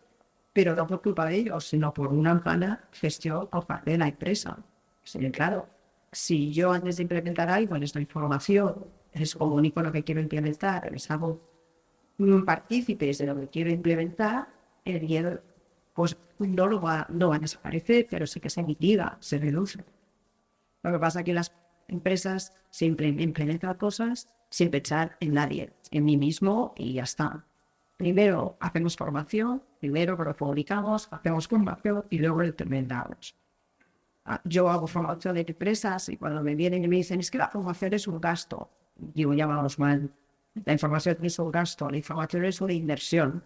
Speaker 6: pero no por culpa de ellos, sino por una mala gestión por parte de la empresa. Sí, claro, si yo antes de implementar algo les doy información, les comunico lo que quiero implementar, les hago partícipes de lo que quiero implementar, el miedo pues no va a desaparecer, pero sí que se mitiga, se reduce. Lo que pasa es que las empresas siempre implementan cosas sin pensar en nadie, en mí mismo y ya está. Primero hacemos formación, primero lo publicamos, hacemos formación y luego lo implementamos. Yo hago formación de empresas y cuando me vienen y me dicen es que la formación es un gasto, digo, ya vamos mal. La información no es un gasto, la información es una inversión.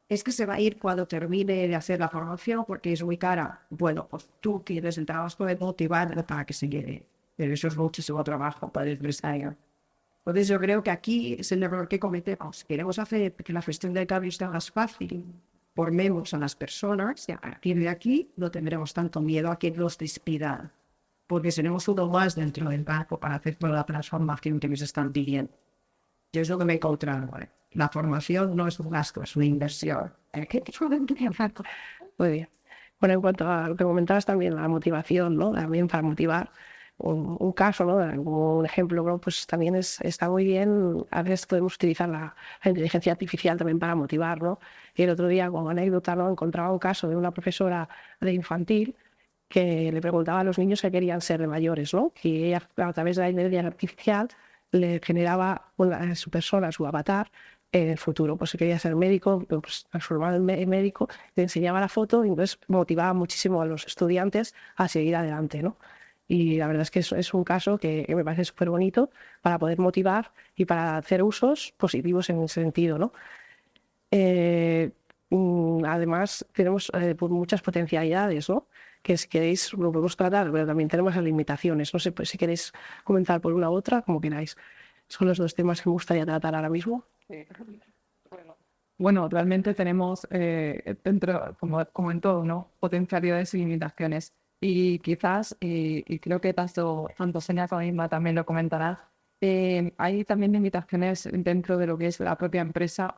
Speaker 6: Es que se va a ir cuando termine de hacer la formación porque es muy cara. Bueno, pues tú tienes el trabajo de motivar para que se quede.
Speaker 5: pero eso es muchísimo trabajo para el empresario. Entonces yo creo que aquí es el error que cometemos. Queremos hacer que la gestión del cambio sea más fácil, formemos a las personas y a partir de aquí no tendremos tanto miedo a que nos despidan, porque seremos uno más dentro del banco para hacer toda la transformación que nos están pidiendo. Yo es lo que me he encontrado. La formación no es un gasto, es una inversión.
Speaker 3: Muy bien. Bueno, en cuanto a lo que comentabas también, la motivación, ¿no? También para motivar un caso, ¿no? Un ejemplo, ¿no? Pues también está muy bien. A veces podemos utilizar la inteligencia artificial también para motivar, ¿no? Y el otro día, como anécdota, ¿no? Encontraba un caso de una profesora de infantil que le preguntaba a los niños qué querían ser de mayores, ¿no? Y ella, a través de la inteligencia artificial, le generaba su persona, su avatar, en el futuro. Pues si quería ser médico, pues transformado en médico, le enseñaba la foto y entonces motivaba muchísimo a los estudiantes a seguir adelante, ¿no? Y la verdad es que es un caso que me parece súper bonito para poder motivar y para hacer usos positivos en ese sentido, ¿no? Además, tenemos pues, muchas potencialidades, ¿no? Que si queréis lo podemos tratar, pero también tenemos las limitaciones. No sé pues, si queréis comentar por una u otra, como queráis. Son los dos temas que me gustaría tratar ahora mismo.
Speaker 4: Bueno, realmente tenemos dentro, como en todo, ¿no? Potencialidades y limitaciones. Y quizás, y creo que tanto Sonia como Inma también lo comentarán, hay también limitaciones dentro de lo que es la propia empresa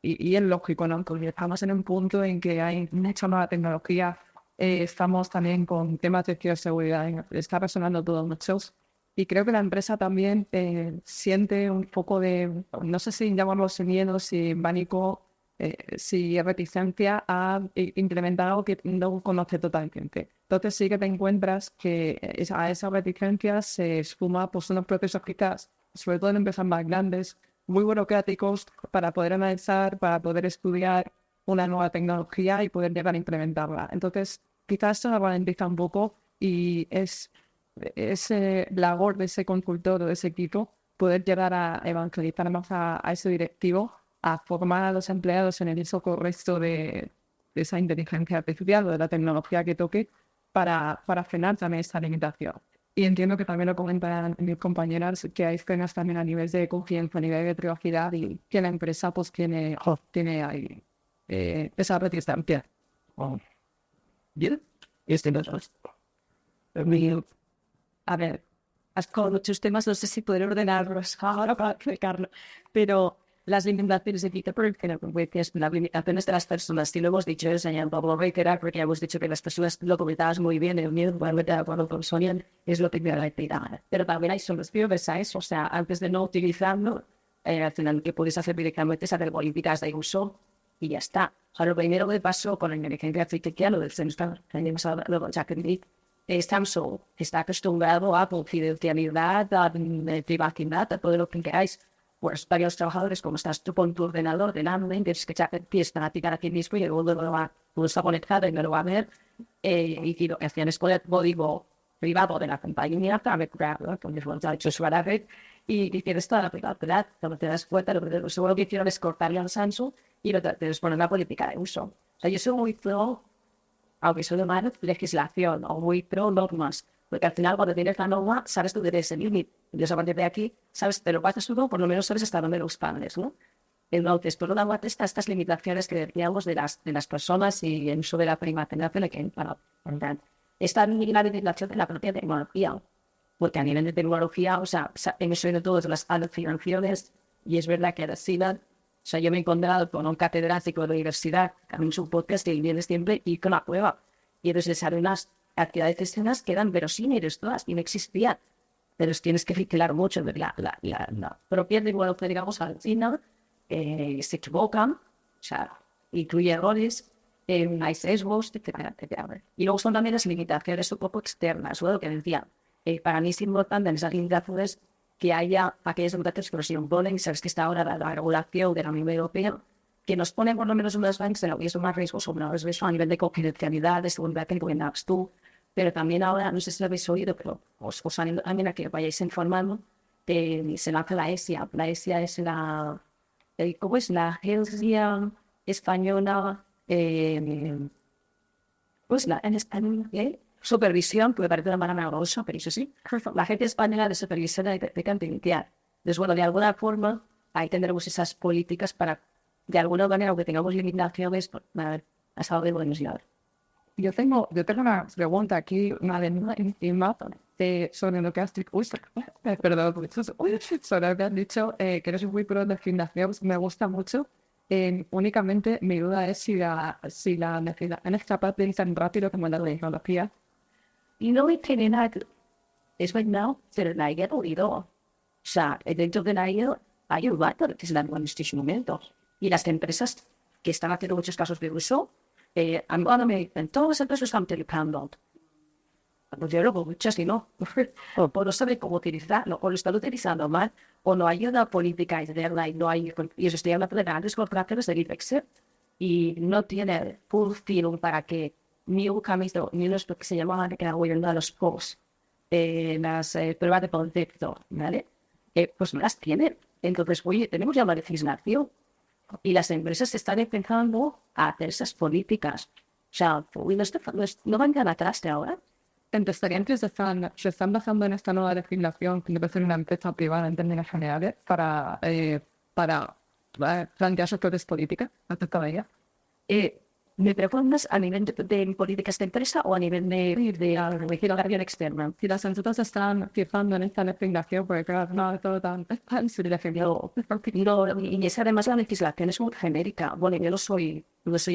Speaker 4: y es lógico, ¿no? Porque estamos en un punto en que hay mucha nueva tecnología, estamos también con temas de ciberseguridad, está resonando todo mucho. Y creo que la empresa también siente un poco de, no sé si llamarlo miedo, si pánico, si reticencia a implementar algo que no conoce totalmente. Entonces sí que te encuentras que a esa reticencia se suma pues, unos procesos quizás, sobre todo en empresas más grandes, muy burocráticos para poder analizar, para poder estudiar una nueva tecnología y poder llegar a implementarla. Entonces quizás se ralentiza un poco y es ese labor de ese consultor o de ese equipo poder llegar a evangelizar más a ese directivo, a formar a los empleados en el uso correcto de esa inteligencia artificial o de la tecnología que toque para frenar también esta limitación. Y entiendo que también lo comentan mis compañeras, que hay escenas también a nivel de confianza, a nivel de privacidad y que la empresa pues tiene ahí esa reticencia.
Speaker 6: Bien, a ver, has con muchos temas, no sé si poder ordenarlos ahora para explicarlo, pero las limitaciones de Peter, que es las limitaciones de las personas, si lo hemos dicho, enseñando a reiterar, porque ya hemos dicho que las personas lo comentabas muy bien, el miedo, de acuerdo con Sonia, es lo que me da la actividad. Pero también hay soluciones a eso, o sea, antes de no utilizarlo, al final lo que puedes hacer directamente es hacer políticas de uso y ya está. O sea, lo primero que pasó con la inteligencia artificial, lo del sensor, luego Jacqueline, Samsung está acostumbrado a confidencialidad, a privacidad, a todo lo que queráis. Pues varios trabajadores, como estás tú con tu ordenador delante, tienes que empiezan a tirar aquí mismo y el mundo no está conectado y no lo va a ver. Y lo que hacían es poner código privado de la compañía para crearlo, como les hemos dicho, su red, y tienes toda la privacidad. Cuando te das cuenta, lo segundo que hicieron es cortarle al Samsung y lo tienes poner la política de uso. O sea, yo soy muy pro, aunque soy de más legislación o muy pro normas, porque al final cuando tienes la norma sabes tú que eres el límite, entonces a partir de aquí sabes, te lo pasas uno, por lo menos sabes hasta dónde lo expandes, ¿no? Entonces, por una parte, estas limitaciones que decíamos de las personas y el uso de la privacidad de la que para esta la limitación de la propia tecnología, porque a nivel de tecnología, o sea, hemos oído todas las alucinaciones y es verdad que o sea, yo me he encontrado con un catedrático de la universidad, que ha hecho un podcast y viene siempre y con la prueba. Y entonces salen unas actividades escenas que eran verosímiles todas y no existían. Pero tienes que vigilar mucho. La propia tecnología, digamos, al final se equivocan, o sea, incluye errores, hay sesgos, etcétera, etcétera. Y luego son también las limitaciones un poco externas, ¿no? Lo que decía. Para mí es importante en esas limitaciones que haya aquellas limitaciones que nos imponen, sabes que está ahora la regulación de la Unión Europea, que nos ponen por lo menos unos banks en lo que es más riesgoso, menos riesgo a nivel de confidencialidad, de seguridad que encuentras tú, pero también ahora, no sé si lo habéis oído, pero os animo también a que vayáis informando, se lanza la ESIA. La ESIA es ¿cómo es? La Agencia Española, pues en español, supervisión, puede parecer una palabra grosa, pero eso sí, la gente española de supervisión de inteligencia artificial. Entonces, bueno, de alguna forma, ahí tendremos esas políticas para, de alguna manera, aunque tengamos limitaciones, pues, a ver, hasta dónde podemos llegar.
Speaker 4: Yo tengo una pregunta aquí, una de sobre lo que has dicho. Perdón, sobre lo que has dicho, que eres muy pro de gimnasio, me gusta mucho. Únicamente mi duda es si la necesidad es capaz de ir tan rápido como la tecnología.
Speaker 6: Y no tiene nada, es verdad, pero nadie ha oído. O sea, dentro de nadie hay un vato que se dan en estos momentos. Y las empresas que están haciendo muchos casos de uso, ahora me dicen, todas las empresas están utilizando. Pues yo lo hago muchas y no. O no saben cómo utilizarlo, o lo están utilizando mal, o no hay una política interna y no hay. Y os estoy hablando de grandes corporaciones de IFEX, y no tiene full feeling para que ni un camino, ni los que se llamaban que era gobierno de los POS, las pruebas de concepto, ¿vale? Pues no las tienen. Entonces, oye, tenemos ya una legislación y las empresas están empezando a hacer esas políticas. O sea, no van tan atrás de ahora.
Speaker 4: Empresariales se están basando en esta nueva legislación que debe ser una empresa privada en términos generales para plantear sus propias políticas acerca de ella.
Speaker 6: ¿Me preguntas a nivel de políticas de empresa o a nivel de legislación externa?
Speaker 4: Si las empresas están fijando en esta legislación, porque claro, no es todo tan defendido.
Speaker 6: No, y es además la legislación es muy genérica. Bueno, yo no soy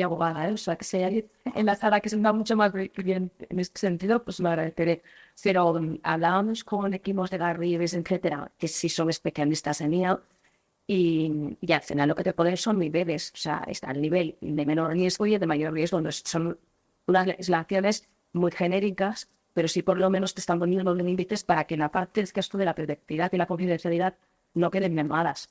Speaker 6: abogada, o sea, que si hay en la sala que se me da mucho más bien en este sentido, pues lo agradeceré. Pero hablábamos con equipos de Garrigues, etcétera, que sí son especialistas en IA, y al final lo que te ponen son niveles. O sea, está el nivel de menor riesgo y el de mayor riesgo. No son unas legislaciones muy genéricas, pero sí por lo menos te están poniendo los límites para que la parte del gasto de la protectividad y la confidencialidad no queden mermadas.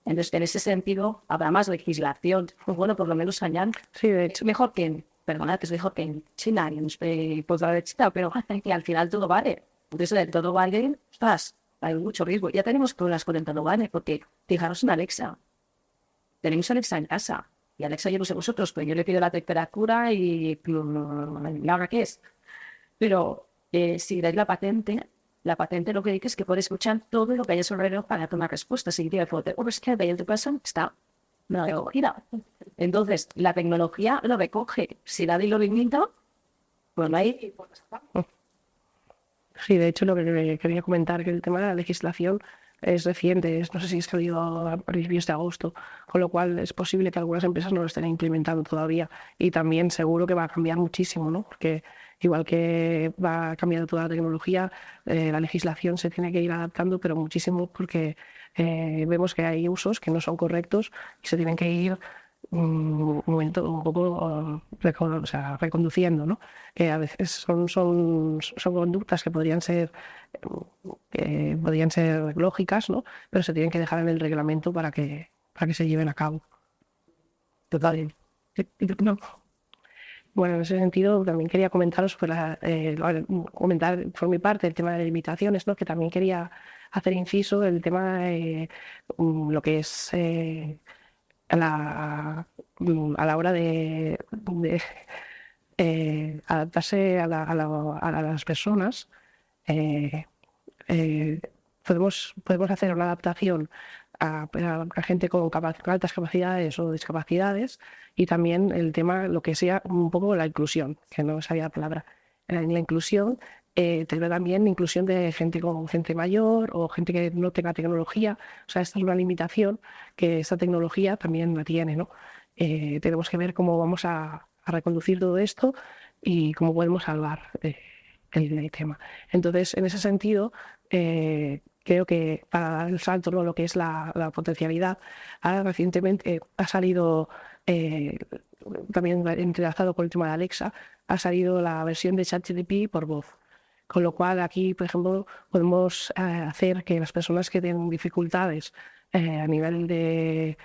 Speaker 6: Entonces, en ese sentido, habrá más legislación. Pues bueno, por lo menos allá
Speaker 3: Sí, de hecho.
Speaker 6: es mejor que es mejor que en China, y en posgrado de China, pero que al final todo vale. Entonces, del todo vale, ostras, hay mucho riesgo. Ya tenemos problemas con el todo vale, porque fijaros en Alexa. Tenemos Alexa en casa. Y Alexa, yo no sé vosotros, pero yo le pido la temperatura y la hora que es. Pero si dais la patente lo que dice es que puede escuchar todo lo que hay a su alrededor para tomar respuestas. Y dice, es que the person está recogida. Entonces, la tecnología lo recoge. Si nadie lo limita, pues no hay.
Speaker 3: Sí, de hecho, lo que quería comentar, que el tema de la legislación es reciente, no sé si es salido a principios de agosto, con lo cual es posible que algunas empresas no lo estén implementando todavía, y también seguro que va a cambiar muchísimo, ¿no? Porque igual que va cambiando toda la tecnología, la legislación se tiene que ir adaptando, pero muchísimo, porque vemos que hay usos que no son correctos y se tienen que ir un momento un poco reconduciendo, ¿no? Que a veces son conductas que podrían ser lógicas, ¿no? Pero se tienen que dejar en el reglamento para que se lleven a cabo. Total. No. Bueno, en ese sentido también quería comentaros, comentar por mi parte el tema de las limitaciones, ¿no? Que también quería hacer inciso el tema de lo que es a la hora de adaptarse a las personas. Podemos hacer una adaptación a gente con altas capacidades o discapacidades, y también el tema, lo que sea un poco la inclusión, que no sabía la palabra. En la inclusión, tener también inclusión de gente mayor o gente que no tenga tecnología. O sea, esta es una limitación que esta tecnología también la tiene, ¿no? Tenemos que ver cómo vamos a reconducir todo esto y cómo podemos salvar el tema. Entonces, en ese sentido, creo que para dar el salto, ¿no?, lo que es la potencialidad, ahora recientemente ha salido, también entrelazado con el tema de Alexa, ha salido la versión de ChatGPT por voz. Con lo cual aquí, por ejemplo, podemos hacer que las personas que tienen dificultades a nivel de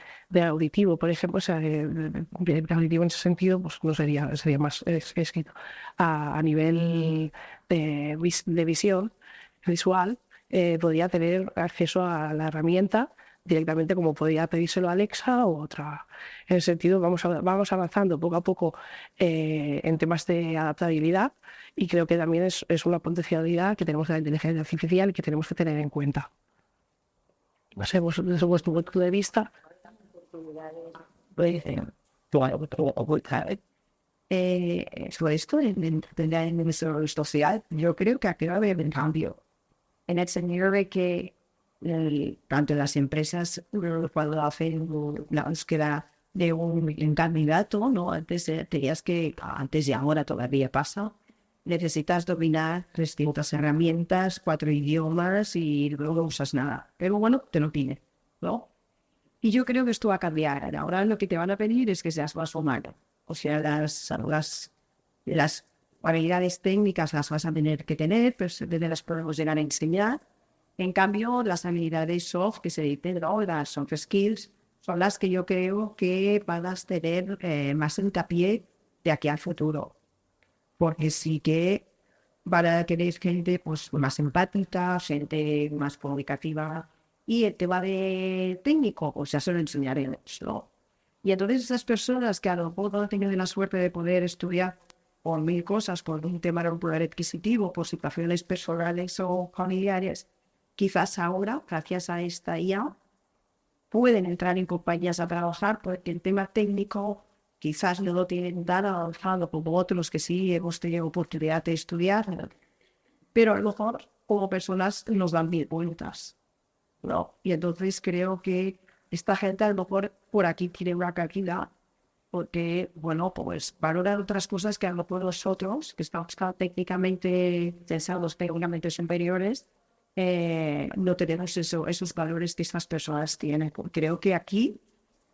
Speaker 3: auditivo, por ejemplo, o sea, de auditivo en ese sentido, pues no sería más escrito. A nivel de visión visual, podría tener acceso a la herramienta directamente como podría pedírselo a Alexa o otra. En ese sentido, vamos avanzando poco a poco en temas de adaptabilidad y creo que también es una potencialidad que tenemos de la inteligencia artificial y que tenemos que tener en cuenta. No sé, desde vuestro punto de vista.
Speaker 5: Sobre esto de la innovación social, yo creo que aquí va a haber un cambio en el sentido de que tanto las empresas cuando hacen la búsqueda de un candidato, ¿no? Antes tenías que, antes y ahora todavía pasa, necesitas dominar distintas herramientas, 4 idiomas y luego no usas nada. Pero bueno, te lo pide, ¿no? Y yo creo que esto va a cambiar. Ahora lo que te van a pedir es que seas más humano. O sea, las habilidades técnicas las vas a tener que tener, pero desde las podemos llegar a enseñar. En cambio, las habilidades soft, que se dicen, ¿no? Las soft skills, son las que yo creo que van a tener más hincapié de aquí al futuro. Porque sí que van a querer gente pues, más empática, gente más comunicativa. Y el tema de técnico, pues ya se lo enseñaremos, ¿no? Y entonces esas personas que a lo mejor no han tenido la suerte de poder estudiar por mil cosas, por un tema de un poder adquisitivo, por situaciones personales o familiares, quizás ahora, gracias a esta IA, pueden entrar en compañías a trabajar porque el tema técnico quizás no lo tienen tan avanzado como otros que sí hemos tenido oportunidad de estudiar, pero a lo mejor como personas nos dan 1000 vueltas, ¿no? Y entonces creo que esta gente a lo mejor por aquí tiene una calidad porque, bueno, pues valoran otras cosas que a lo mejor nosotros, que estamos técnicamente pensados técnicamente superiores, no tenemos esos valores que estas personas tienen. Creo que aquí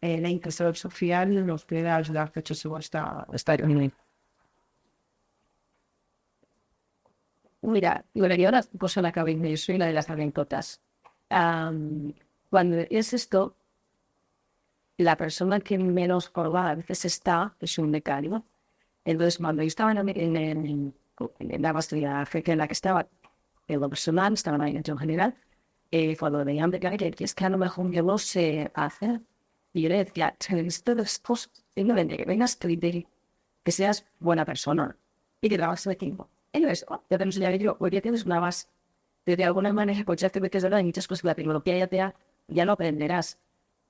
Speaker 5: la inclusión social nos puede ayudar mucho esta reunión.
Speaker 6: Mira, yo una cosa en la cabeza, yo soy una de las anécdotas. Cuando es esto, la persona que menos colgada a veces está es un becario. Entonces, cuando yo estaba en la maestría en la que estaba, en lo personal, estaba en la dirección general, cuando veían becario, que es que a lo mejor yo no sé hacer. Y yo le decía, necesito dos cosas, simplemente que vengas, que seas buena persona y que trabajes de equipo. Entonces, ya te enseñaré yo, hoy ya tienes una base. De alguna manera, pues ya te metes en muchas cosas que la tecnología ya no aprenderás,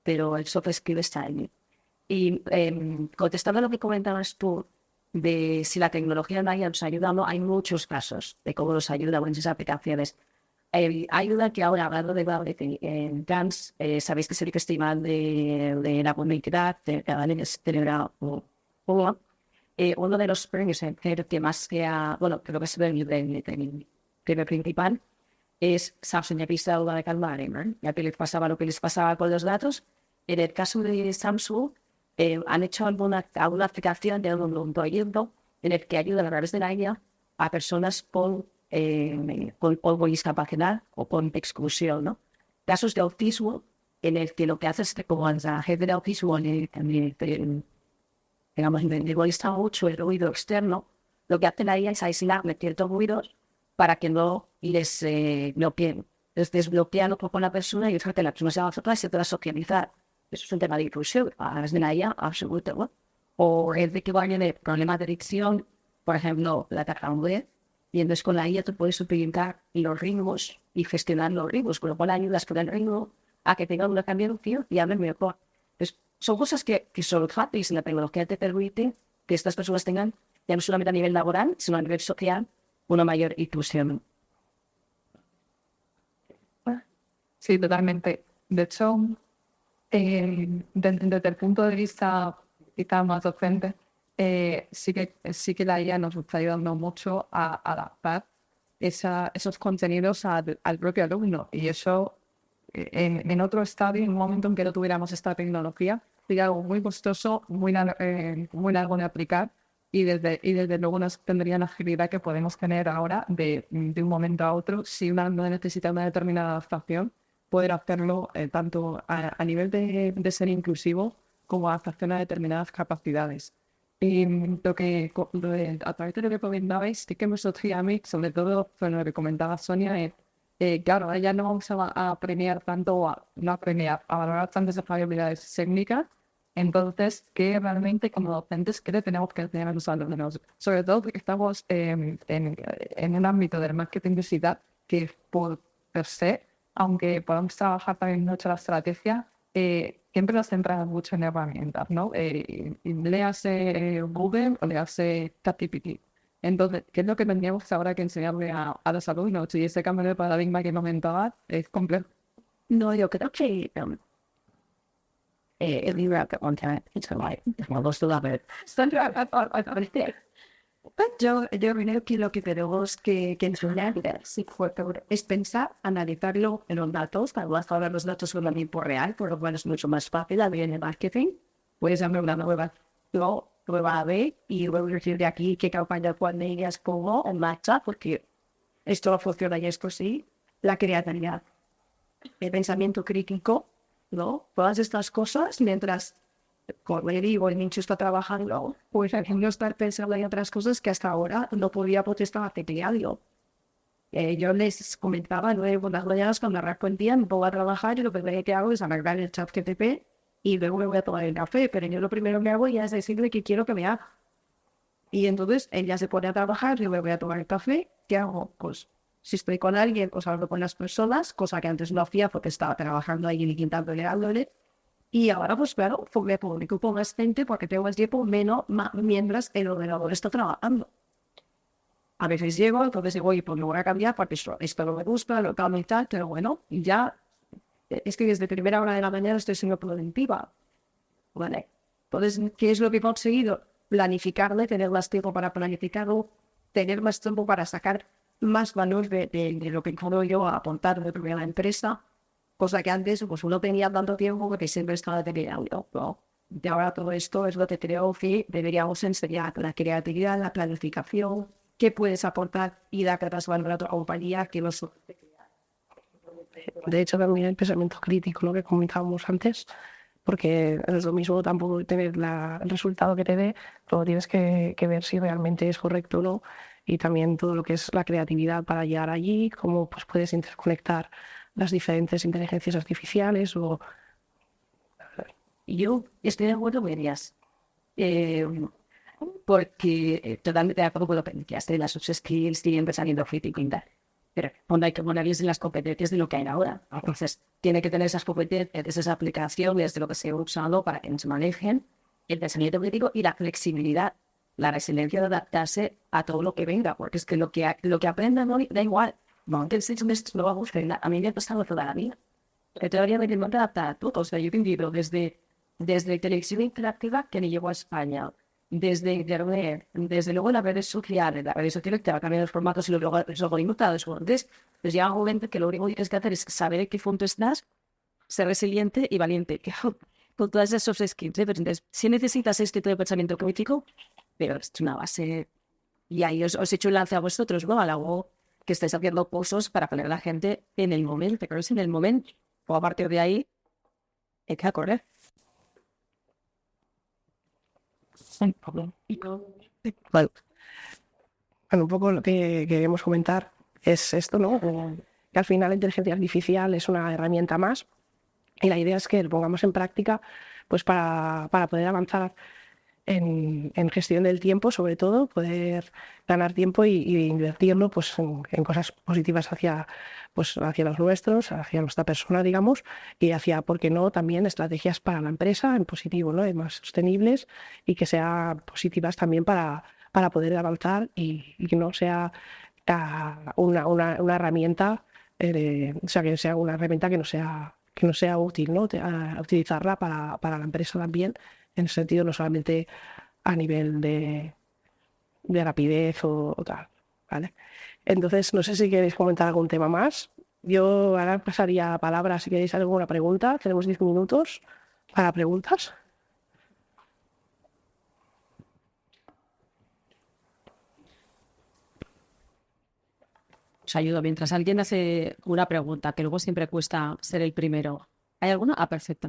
Speaker 6: pero el soft skill está ahí. Y contestando a lo que comentabas tú, de si la tecnología nos ayuda o no, hay muchos casos de cómo nos ayuda con esas aplicaciones. Ayuda que ahora, hablando de en GANS, sabéis que es el festival de la publicidad, de cada año se celebra uno de los premios que más sea, bueno, creo que es el premio principal, es Samsung ya vista de calmar, ya que les pasaba lo que les pasaba con los datos. En el caso de Samsung, han hecho alguna aplicación de un proyecto en el que ayudan a través de la IA a personas con discapacidad o con exclusión, ¿no? Casos de autismo en el que lo que hace es que como la gente de autismo digamos, le molesta mucho el ruido externo, lo que hace la IA es aislarle ciertos ruidos para que no les bloqueen. Entonces desbloquean un poco a la persona y dejan que la persona se haga otra y se pueda socializar. Eso es un tema de inclusión, a través de la IA, absolutamente, ¿no? O el de que vayan de problemas de adicción, por ejemplo, la tartamudez, y entonces con la IA tú puedes utilizar los ritmos y gestionar los ritmos, con lo cual ayudas con el ritmo a que tengan una cambiación y hablen mejor. Entonces, son cosas que son fáciles y la tecnología te permite que estas personas tengan, ya no solamente a nivel laboral, sino a nivel social, una mayor inclusión.
Speaker 4: Sí, totalmente. De hecho, desde el punto de vista quizás más docente, sí que la IA nos está ayudando mucho a adaptar esos contenidos al propio alumno. Y eso, en otro estadio, en un momento en que no tuviéramos esta tecnología, sería algo muy costoso, muy largo de aplicar. Y desde luego no tendría la agilidad que podemos tener ahora de un momento a otro. Si una alumno necesita una determinada adaptación, poder hacerlo tanto a nivel de ser inclusivo como adaptación a determinadas capacidades. Y a través de lo que comentabais, sí que me surgía a mí, sobre todo con lo que comentaba Sonia, claro, ahora ya no vamos a premiar tanto, no a premiar, a valorar tantas habilidades técnicas. Entonces, ¿qué realmente como docentes qué le tenemos que enseñar a los alumnos? Sobre todo porque estamos en un ámbito del marketing digital que por per se, aunque podamos trabajar también mucho la estrategia, siempre nos centramos mucho en herramientas, ¿no? Y léase Google o léase ChatGPT. Entonces, ¿qué es lo que tendríamos ahora que enseñarle a los alumnos? Y ese cambio de paradigma que comentaba es complejo.
Speaker 6: No, yo creo que el libro que contiene, me gustó la ver. Yo creo que lo que tenemos que enseñar es pensar, analizarlo en los datos. Ahora los datos son en tiempo real, por lo cual es mucho más fácil a en el marketing. Puedes darme una nueva A/B y luego decir de aquí qué campaña cuándo ellas pongo en marcha, porque esto no funciona y esto sí. La creatividad, el pensamiento crítico, ¿no? Todas estas cosas, mientras Corneli o el nicho está trabajando, pues no estar pensando en otras cosas que hasta ahora no podía porque estaba diario. Yo les comentaba, ¿no? Por las mañanas cuando arranco el día me pongo a trabajar y lo primero que hago es arreglar el chat GTP y luego me voy a tomar el café, pero yo lo primero que hago ya es decirle que quiero que me haga. Y entonces ella se pone a trabajar, yo me voy a tomar el café, ¿qué hago? Pues si estoy con alguien, pues hablo con las personas, cosa que antes no hacía porque estaba trabajando ahí y quitándole dándole. Y ahora, pues claro, me comunico con más gente porque tengo más tiempo menos mientras el ordenador está trabajando. A veces llego, entonces digo, oye, pues me voy a cambiar porque esto no me gusta, lo cambio y tal, pero bueno, ya es que desde primera hora de la mañana estoy siendo productiva. ¿Vale? Entonces, ¿qué es lo que he conseguido? Planificarle, tener más tiempo para planificarlo, tener más tiempo para sacar más valor de lo que puedo yo aportar dentro de la empresa, cosa que antes pues uno tenía tanto tiempo que siempre estaba terminando, ¿no? Y ahora todo esto es lo que creo que deberíamos enseñar, la creatividad, la planificación, qué puedes aportar y dar más valor a tu compañía que los...
Speaker 3: De hecho, también el pensamiento crítico, lo que comentábamos antes, porque no es lo mismo tampoco tener el resultado que te dé, pero tienes que ver si realmente es correcto o no, y también todo lo que es la creatividad para llegar allí, cómo pues, puedes interconectar las diferentes inteligencias artificiales o...
Speaker 6: Yo estoy de acuerdo con ellas. Porque totalmente de acuerdo con lo que decías, las soft skills siguen saliendo crítico y tal. Pero cuando hay que ponerles en las competencias de lo que hay ahora. Entonces, tiene que tener esas competencias, esas aplicaciones de lo que se ha usado para que se manejen el pensamiento crítico y la flexibilidad, la resiliencia de adaptarse a todo lo que venga, porque es que lo que aprendan hoy da igual. No, que esto no va a gustar. A mí me ha pasado toda la vida. Todavía me tengo que adaptar a todo. O sea, yo he vivido desde televisión interactiva que me llegó a España, desde internet, desde luego las redes sociales te va a cambiar los formatos y los algoritmos cada dos. Entonces, pues llega un momento que lo único que tienes que hacer es saber en qué punto estás, ser resiliente y valiente. Con todas esas soft skills. Entonces, si necesitas este tipo de pensamiento crítico, pero es una base. Y ahí os he hecho un lance a vosotros, ¿no? Algo que estáis haciendo cursos para poner a la gente en el momento, pero es en el momento. O a partir de ahí, hay que correr.
Speaker 3: Bueno, un poco lo que queremos comentar es esto, ¿no? Que al final la inteligencia artificial es una herramienta más y la idea es que lo pongamos en práctica pues para poder avanzar en gestión del tiempo, sobre todo, poder ganar tiempo y invertirlo pues, en cosas positivas hacia los nuestros, hacia nuestra persona, digamos, y hacia, ¿por qué no?, también estrategias para la empresa en positivo, ¿no?, más sostenibles y que sean positivas también para poder avanzar y que no sea una herramienta, o sea, que sea una herramienta que no sea útil, ¿no? Utilizarla para la empresa también, en el sentido no solamente a nivel de rapidez o tal, ¿vale? Entonces, no sé si queréis comentar algún tema más. Yo ahora pasaría palabra si queréis alguna pregunta. Tenemos 10 minutos para preguntas.
Speaker 6: Os ayudo mientras alguien hace una pregunta, que luego siempre cuesta ser el primero. ¿Hay alguna? Ah, perfecto.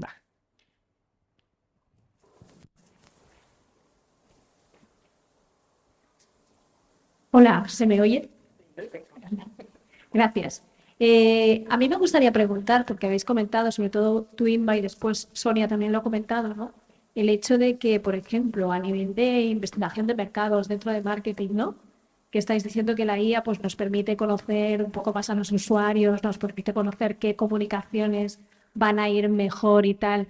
Speaker 7: Hola, ¿se me oye? Gracias. A mí me gustaría preguntar, porque habéis comentado, sobre todo tú, Inma, y después Sonia también lo ha comentado, ¿no? El hecho de que, por ejemplo, a nivel de investigación de mercados dentro de marketing, ¿no? Que estáis diciendo que la IA pues, nos permite conocer un poco más a los usuarios, nos permite conocer qué comunicaciones van a ir mejor y tal.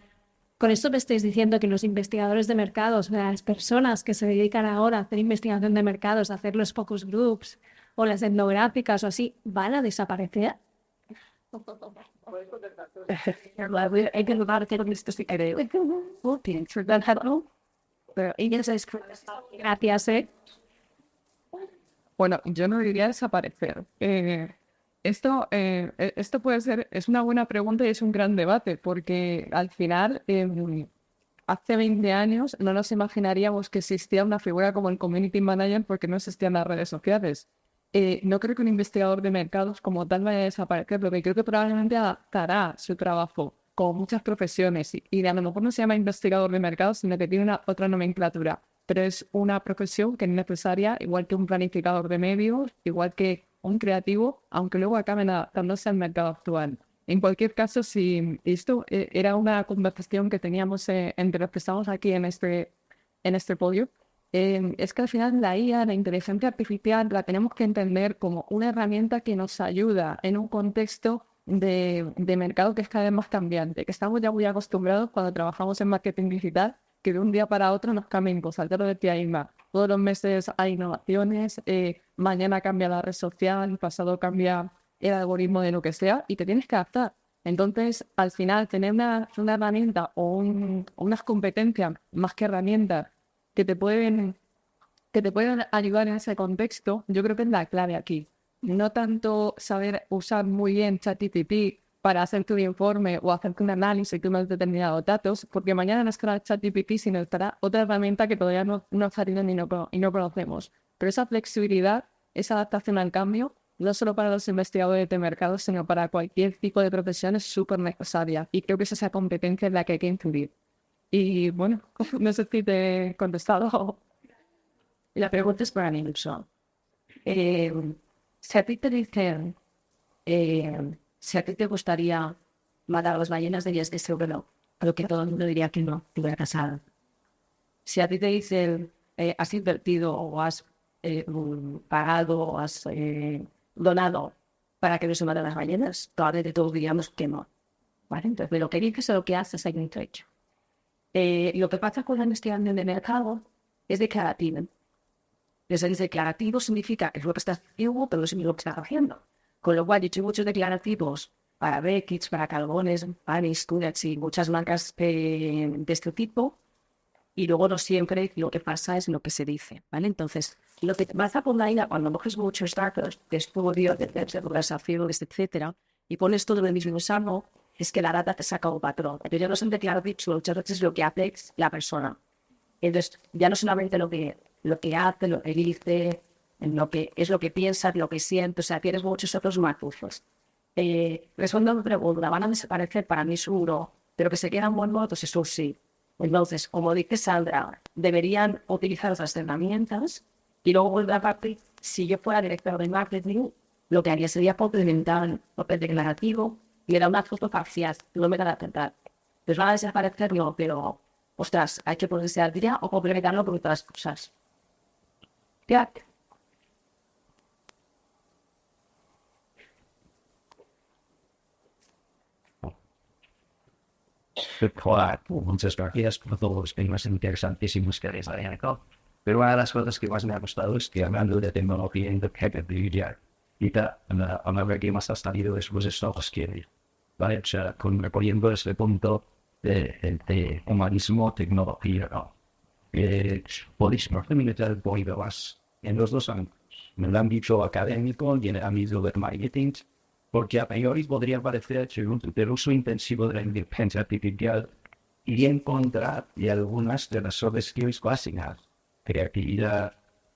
Speaker 7: Con esto me estáis diciendo que los investigadores de mercados, o sea, las personas que se dedican ahora a hacer investigación de mercados, a hacer los focus groups o las etnográficas o así, van a desaparecer. Gracias, ¿eh?
Speaker 4: Bueno, yo no diría desaparecer. Esto puede ser, es una buena pregunta y es un gran debate, porque al final, hace 20 años no nos imaginaríamos que existía una figura como el Community Manager porque no existían las redes sociales. No creo que un investigador de mercados como tal vaya a desaparecer, lo que creo que probablemente adaptará su trabajo, como muchas profesiones, y a lo mejor no se llama investigador de mercados, sino que tiene otra nomenclatura, pero es una profesión que es necesaria, igual que un planificador de medios, igual que un creativo, aunque luego acaben adaptándose al mercado actual. En cualquier caso, si esto era una conversación que teníamos entre los que estamos aquí en este podio, es que al final la IA, la inteligencia artificial, la tenemos que entender como una herramienta que nos ayuda en un contexto de mercado que es cada vez más cambiante, que estamos ya muy acostumbrados cuando trabajamos en marketing digital, que de un día para otro nos cambien cosas. Ya lo decía Inma, todos los meses hay innovaciones, mañana cambia la red social, pasado cambia el algoritmo de lo que sea, y te tienes que adaptar. Entonces, al final, tener una herramienta o unas competencias más que herramientas que te pueden, que te pueden ayudar en ese contexto, yo creo que es la clave aquí. No tanto saber usar muy bien ChatGPT para hacerte un informe o hacerte un análisis de unos determinados datos, porque mañana no estará ChatGPT, sino estará otra herramienta que todavía no ha salido y no conocemos. Pero esa flexibilidad, esa adaptación al cambio, no solo para los investigadores de mercado, sino para cualquier tipo de profesión es súper necesaria. Y creo que es esa competencia en la que hay que incidir. Y bueno, no sé si te he contestado.
Speaker 6: La pregunta es para Nilsson. Si a ti te dicen, si a ti te gustaría matar a las ballenas, dirías que seguro no. Pero que todo el mundo diría que no, que hubiera casado. Si a ti te dicen, has invertido o has pagado o has donado para que no se maten las ballenas, probablemente todos diríamos que no. ¿Vale? Entonces, de lo que dices o lo que haces hay un trecho. Lo que pasa con la investigación de mercado es declarativo. Entonces, declarativo significa que es lo que estás haciendo, pero no significa lo que estás haciendo. Con lo cual, yo he hecho muchos declarativos para Becky's, para Carbones, para Students y muchas marcas de este tipo, y luego no siempre lo que pasa es lo que se dice, ¿vale? Entonces, lo que vas a poner ahí cuando coges muchos datos de estudios, de conversaciones, etcétera, y pones todo en el mismo saco, es que la data te saca un patrón. Pero ya no son declarativos, muchas veces lo que hace la persona. Entonces, ya no solamente lo que hace, lo que dice, lo que es lo que piensa, lo que siente, o sea, tienes muchos otros matices. Respondo a mi pregunta, ¿van a desaparecer? Para mí seguro, pero que se quedan buenos votos, eso sí. Entonces, como dice Sandra, deberían utilizar otras herramientas y luego vuelve a partir, si yo fuera director de marketing, lo que haría sería complementar el papel declarativo y le da una foto parcial, no me da a tentar. Pues van a desaparecer, no, pero, ostras, hay que ponerse al día o complementarlo con otras cosas. Ya.
Speaker 2: Claro, muchas gracias por todos los temas interesantísimos que les habían dado. Pero una de las cosas que más me ha gustado es que hablando de tecnología independiente a la vez que más ha salido después de soft skills, ¿vale? O sea, recogiendo ese punto de humanismo, tecnología, ¿no? Podéis profundizar un poquito más en los dos ámbitos, en el ámbito académico y en el ámbito del marketing, porque a priori podría parecer que el uso intensivo de la inteligencia artificial y en contra de algunas de las soft skills básicas, creatividad,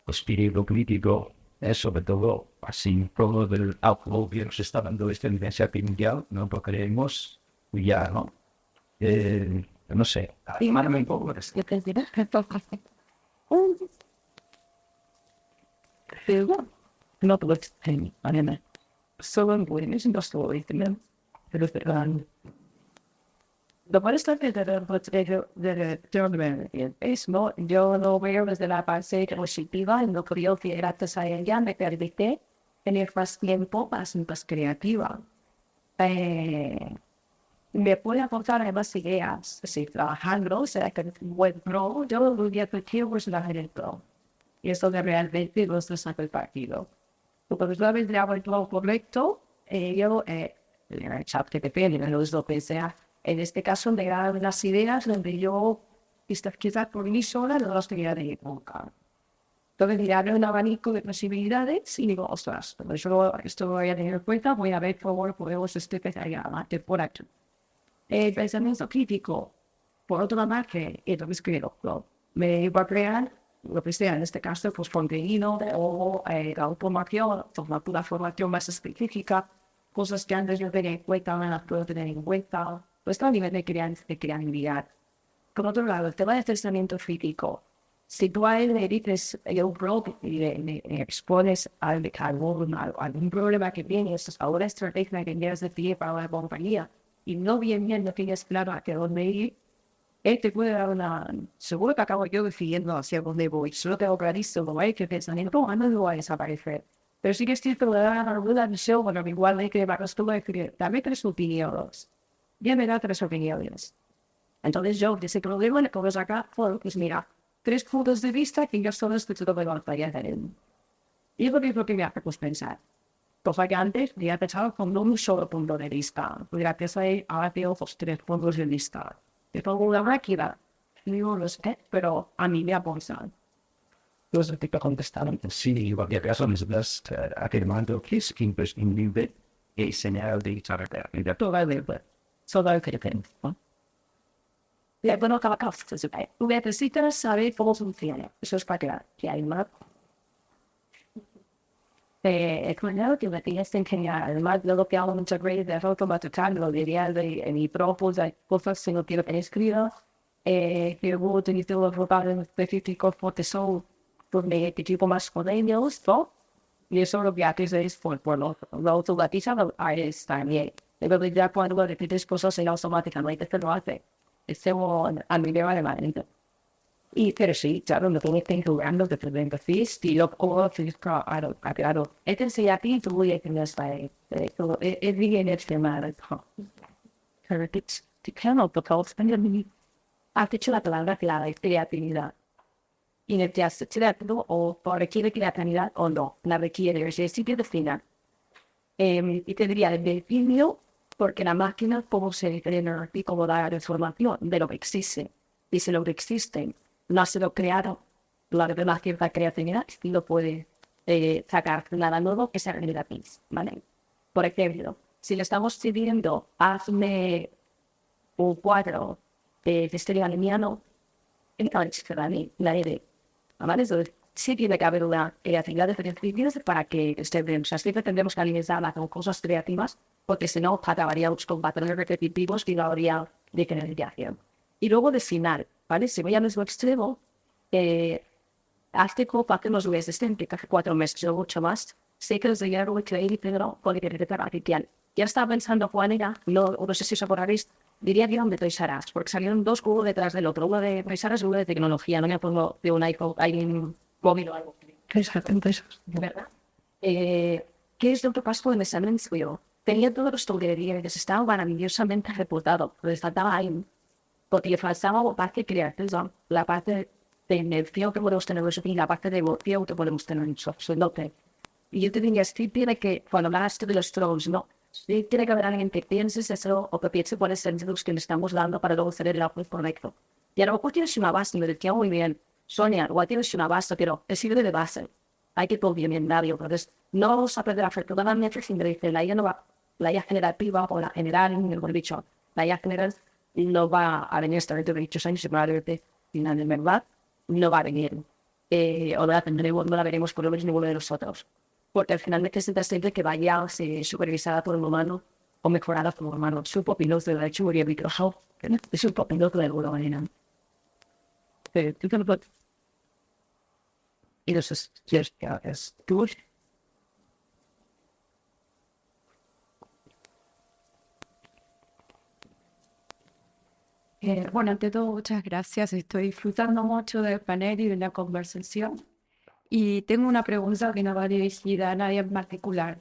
Speaker 2: espíritu crítico, sobre todo así todo del outlook que nos está dando esta inteligencia artificial, no lo creemos ya, ¿no? No sé, animarme un poco.
Speaker 6: No, pues, Mariana. solo en buenos y no solo en también. Pero lo cual está es no, yo lo veo desde la base positiva, en lo que yo que gracias a ella me permite tener más tiempo, más creativa. Me puede aportar más ideas, si trabajando, o sea, que un buen pro, yo lo voy a pedir pues la pro. Y eso de realmente no se saca el partido. Cuando una vez le hago el trabajo correcto, yo, en el chat que depende, en los lo que sea, en este caso me dan las ideas donde yo, quizás por mí sola, no las tenía de época. Entonces, mirarle un abanico de posibilidades y digo, ostras, pero yo esto voy a tener en cuenta, voy a ver cómo podemos empezar a por aquí. El pensamiento crítico, por otra parte, entonces creo, me va a crear lo que sea, en este caso, pues contenido o automación, una formación más específica, cosas que antes yo tenía en cuenta, ahora las puedo tener en cuenta, pues a nivel de creatividad. Por otro lado, el tema del pensamiento crítico. Si tú a él le dices un blog y le expones algún problema que tienes, a una estrategia que quieres decidir para la compañía, y no bien no tienes claro a qué dónde ir, él te puede dar una... Seguro que acabo yo decidiendo hacia dónde voy. Solo tengo clarísimo, que pensamiento no va a desaparecer. Pero sí que es cierto que le da alguna visión, bueno, igual hay que varios tú decir, dame 3 opiniones. Ya me da 3 opiniones. Entonces yo, de ese problema, le puedo sacar, pues mira, 3 puntos de vista que yo solo estoy todo de hacer. Y eso es lo que me hace pues pensar. Cosa que antes había pensado con un solo punto de vista. Gracias a él, ahora tengo los 3 puntos de vista. De toda una máquina, digo, lo sé, pero a mí me aportan.
Speaker 2: Yo sé que te contestaron, sí, y cualquier caso, me estás afirmando que es imprescindible el señal de charla. Y de toda la solo el que depende, ¿no?
Speaker 6: Y bueno, cada caso, tú necesitas saber cómo funciona. Eso es para que hay más. Claro que me tienes que enseñar, además de lo que hablo muchas veces de automatizar, lo diría en mi propio, hay cosas que no quiero que escriba, que voy a utilizar los vocablos específicos porque son de tipo más pequeños, ¿no? Y eso lo que haces es, por lo automatizado, es también. Pero ya cuando repites cosas, automáticamente te lo hace. Es a mi manera. Y pero sí, claro, me tengo que jugando de frente estilo como claro. Entonces aquí tú voy a tener es bien estimado. Pero te quiero porque has dicho la palabra clave, creatividad. Y necesitas creativo o requiere creatividad o no, la requiere, es decir, que defina. Y te diría, definió porque la máquina como se genera y cómo da la información de lo que existe. Y si lo que existe no ha sido creado, la demás cierta creatividad y lo puede sacar nada nuevo que sea generativo, ¿vale? Por ejemplo, si le estamos pidiendo, hazme un cuadro de historia lineano, entonces la idea, ¿vale? Entonces, sí tiene que haber una creatividad de para que esté bien. O sea, siempre tendremos que alimentarla con cosas creativas, porque si no, acabaríamos con patrones repetitivos y no habría de creación. Y luego de final, ¿vale? Si voy a nuestro extremo, hace copa que nos hubiese que hace 4 meses o mucho más, sé que desde ya lo voy a creer y primero con inteligencia artificial. Ya estaba pensando cuál era, no sé si os acordaréis, diría que eran de Toys R Us, porque salieron 2 uno detrás del otro, uno de Toys R Us y uno de tecnología, no me pongo de un iPhone, hay un móvil o algo.
Speaker 3: Exactamente eso.
Speaker 6: ¿De verdad? ¿Qué es lo que pasó en ese anuncio? Tenía todos los ingredientes, estaba maravillosamente ejecutado, pero faltaba ahí, porque faltaba la parte creativa, la parte de energía que podemos tener nosotros y la parte de emoción que podemos tener nosotros. Y yo te diría, sí tiene que, cuando hablaste de los trolls, ¿no? Sí tiene que haber alguien que piense eso o que piense cuáles son los que le estamos dando para luego hacer el output correcto. Y a lo mejor tienes una base, me decía muy bien, Sonia, igual tienes una base, pero es sirve de base. Hay que complementarlo. Entonces, no vamos a perder afortunadamente sin decir, la IA no va, la IA generativa o la general, mejor dicho, la IA general no va a venir hasta dentro de 8 años, seguramente, final de verdad, no va a venir. O no la tendremos, no la veremos por lo menos ninguno de nosotros. Porque al final necesitas siempre que vaya supervisada por un humano o mejorada por un humano. Es un piloto de la chulería de Microsoft, es un piloto de alguna manera. Y eso es good.
Speaker 7: Bueno, ante todo, muchas gracias. Estoy disfrutando mucho del panel y de la conversación. Y tengo una pregunta que no va dirigida a nadie en particular.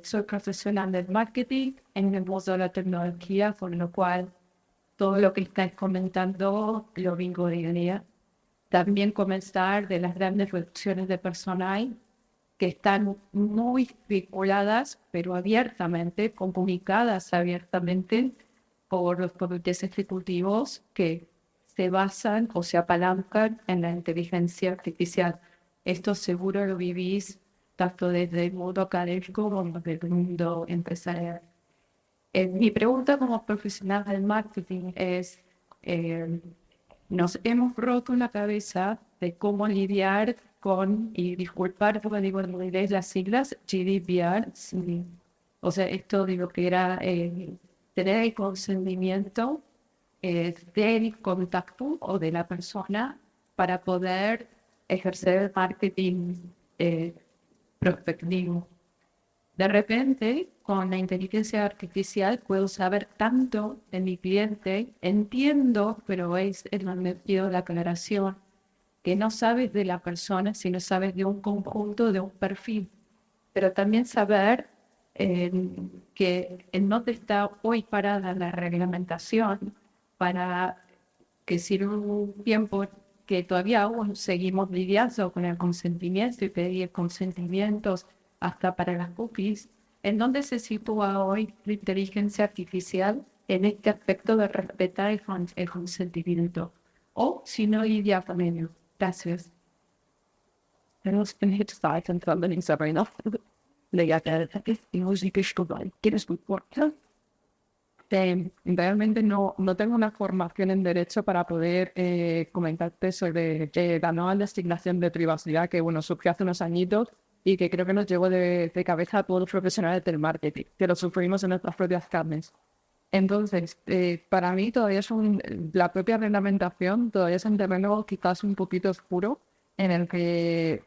Speaker 7: Soy profesional del marketing en el mundo de la tecnología, por lo cual todo lo que estáis comentando lo vincularía. También comenzar de las grandes reducciones de personal que están muy vinculadas, pero abiertamente, comunicadas abiertamente por los comités ejecutivos que se basan o se apalancan en la inteligencia artificial. Esto seguro lo vivís tanto desde el mundo académico como desde el mundo empresarial. Mi pregunta como profesional del marketing es, nos hemos roto la cabeza de cómo lidiar con, y disculpar porque digo en inglés las siglas, GDPR, sí. O sea, esto de lo que era tener el consentimiento del contacto o de la persona para poder ejercer el marketing prospectivo. De repente, con la inteligencia artificial puedo saber tanto de mi cliente, entiendo, pero es el momento de la aclaración, que no sabes de la persona, sino sabes de un conjunto, de un perfil. Pero también saber que en dónde está hoy parada la reglamentación para que si en un tiempo que todavía aún seguimos lidiando con el consentimiento y pedir consentimientos hasta para las cookies, ¿en dónde se sitúa hoy la inteligencia artificial en este aspecto de respetar el consentimiento? O si no lidia con ello. Gracias. Tenemos que necesitar entrando en Sabrina. ¿Quieres tu puerta? Realmente no tengo una formación en Derecho para poder comentarte sobre la nueva legislación de privacidad que bueno, surgió hace unos añitos y que creo que nos llevó de cabeza a todos los profesionales del marketing, que lo sufrimos en nuestras propias carnes. Entonces, para mí todavía la propia reglamentación todavía es un terreno quizás un poquito oscuro en el que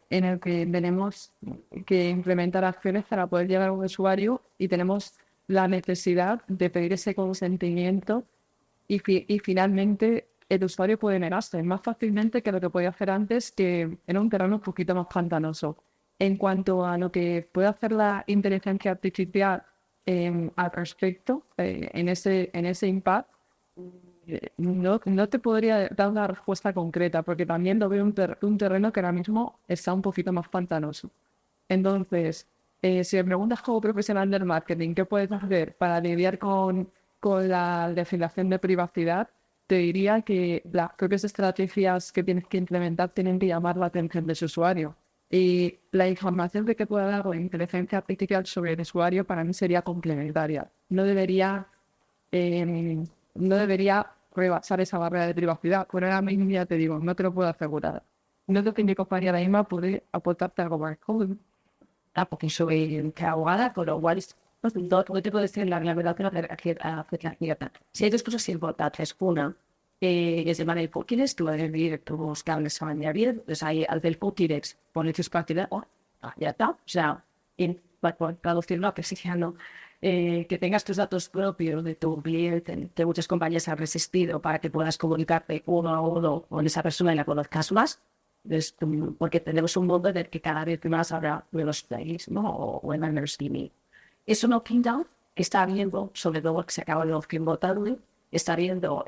Speaker 7: tenemos que implementar acciones para poder llegar a un usuario y tenemos la necesidad de pedir ese consentimiento y finalmente el usuario puede negarse más fácilmente que lo que podía hacer antes, que era un terreno un poquito más pantanoso. En cuanto a lo que puede hacer la inteligencia artificial al respecto, en ese impact, no te podría dar una respuesta concreta, porque también lo veo un terreno que ahora mismo está un poquito más pantanoso. Entonces, si me preguntas como profesional del marketing, ¿qué puedes hacer para lidiar con la legislación de privacidad? Te diría que las propias estrategias que tienes que implementar tienen que llamar la atención de su usuario. Y la información que pueda dar la inteligencia artificial sobre el usuario para mí sería complementaria. No debería rebasar esa barrera de privacidad. Por ahora mismo ya te digo, no te lo puedo asegurar. No te mi compañía la misma puede aportarte algo más.
Speaker 6: Porque soy abogada, con lo cual no te puedo decir la verdad que no la cierta. Si hay dos cosas importantes. Una, es de manera, ¿por quieres tú abrir tus cables a añadir? Pues ahí al del Potirex, pones tus partidas, ya está. O sea, para traducirlo a precision, que tengas tus datos propios de tu cliente, que muchas compañías han resistido para que puedas comunicarte uno a uno con esa persona y la conozcas más. Porque tenemos un mundo en el que cada vez más habrá nuevos players, ¿no? O en el streaming. Eso no quita que está habiendo, sobre todo que se acaba de votar, está habiendo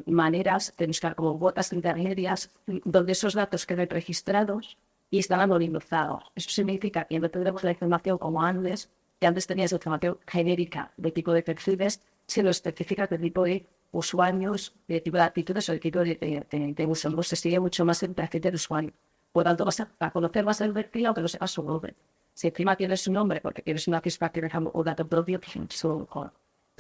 Speaker 6: maneras de buscar como botas intermedias donde esos datos queden registrados y están anonimizados. Eso significa que no tendremos la información como antes, que antes tenías información genérica de tipo de perfiles, sino específica de tipo de usuarios, de tipo de actitudes o de tipo de uso. Entonces sería mucho más el perfil del usuario. Por tanto, vas a conocer más el perfil aunque no sepas su nombre. Si encima tienes su nombre porque tienes una ficha que deja un dato propio, entonces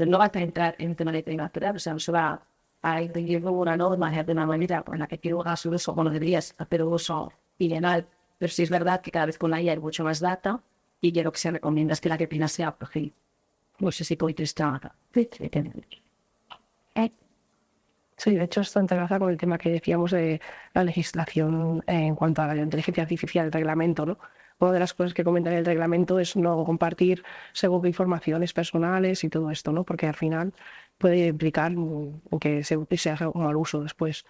Speaker 6: no vas a entrar en tema de privacidad, o sea, no se va a incluir una norma de una manera por la que quiero hacer su uso, bueno, deberías hacer uso ilegal, pero sí es verdad que cada vez con la IA hay mucho más data y yo lo que se recomienda es que la que pina sea perfil. No sé si podéis estar.
Speaker 3: Sí, de hecho, esto entrelaza con el tema que decíamos de la legislación en cuanto a la inteligencia artificial, el reglamento, ¿no? una de las cosas que comenta en el reglamento es no compartir según qué informaciones personales y todo esto, ¿no? Porque al final puede implicar que se haga un mal uso después.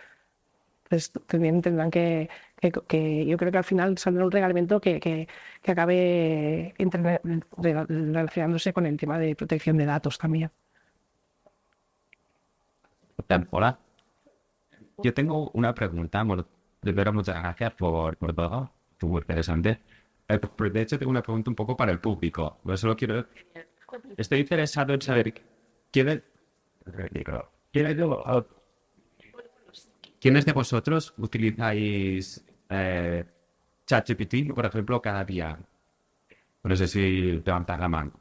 Speaker 3: Entonces también tendrán que yo creo que al final saldrá un reglamento que acabe relacionándose con el tema de protección de datos también.
Speaker 8: Hola. Yo tengo una pregunta. Bueno, primero, muchas gracias por todo. Estuvo muy interesante. Pero de hecho, tengo una pregunta un poco para el público. Yo solo quiero... Estoy interesado en saber quiénes... ¿Quiénes de vosotros utilizáis ChatGPT, por ejemplo, cada día? No sé si levantas la mano.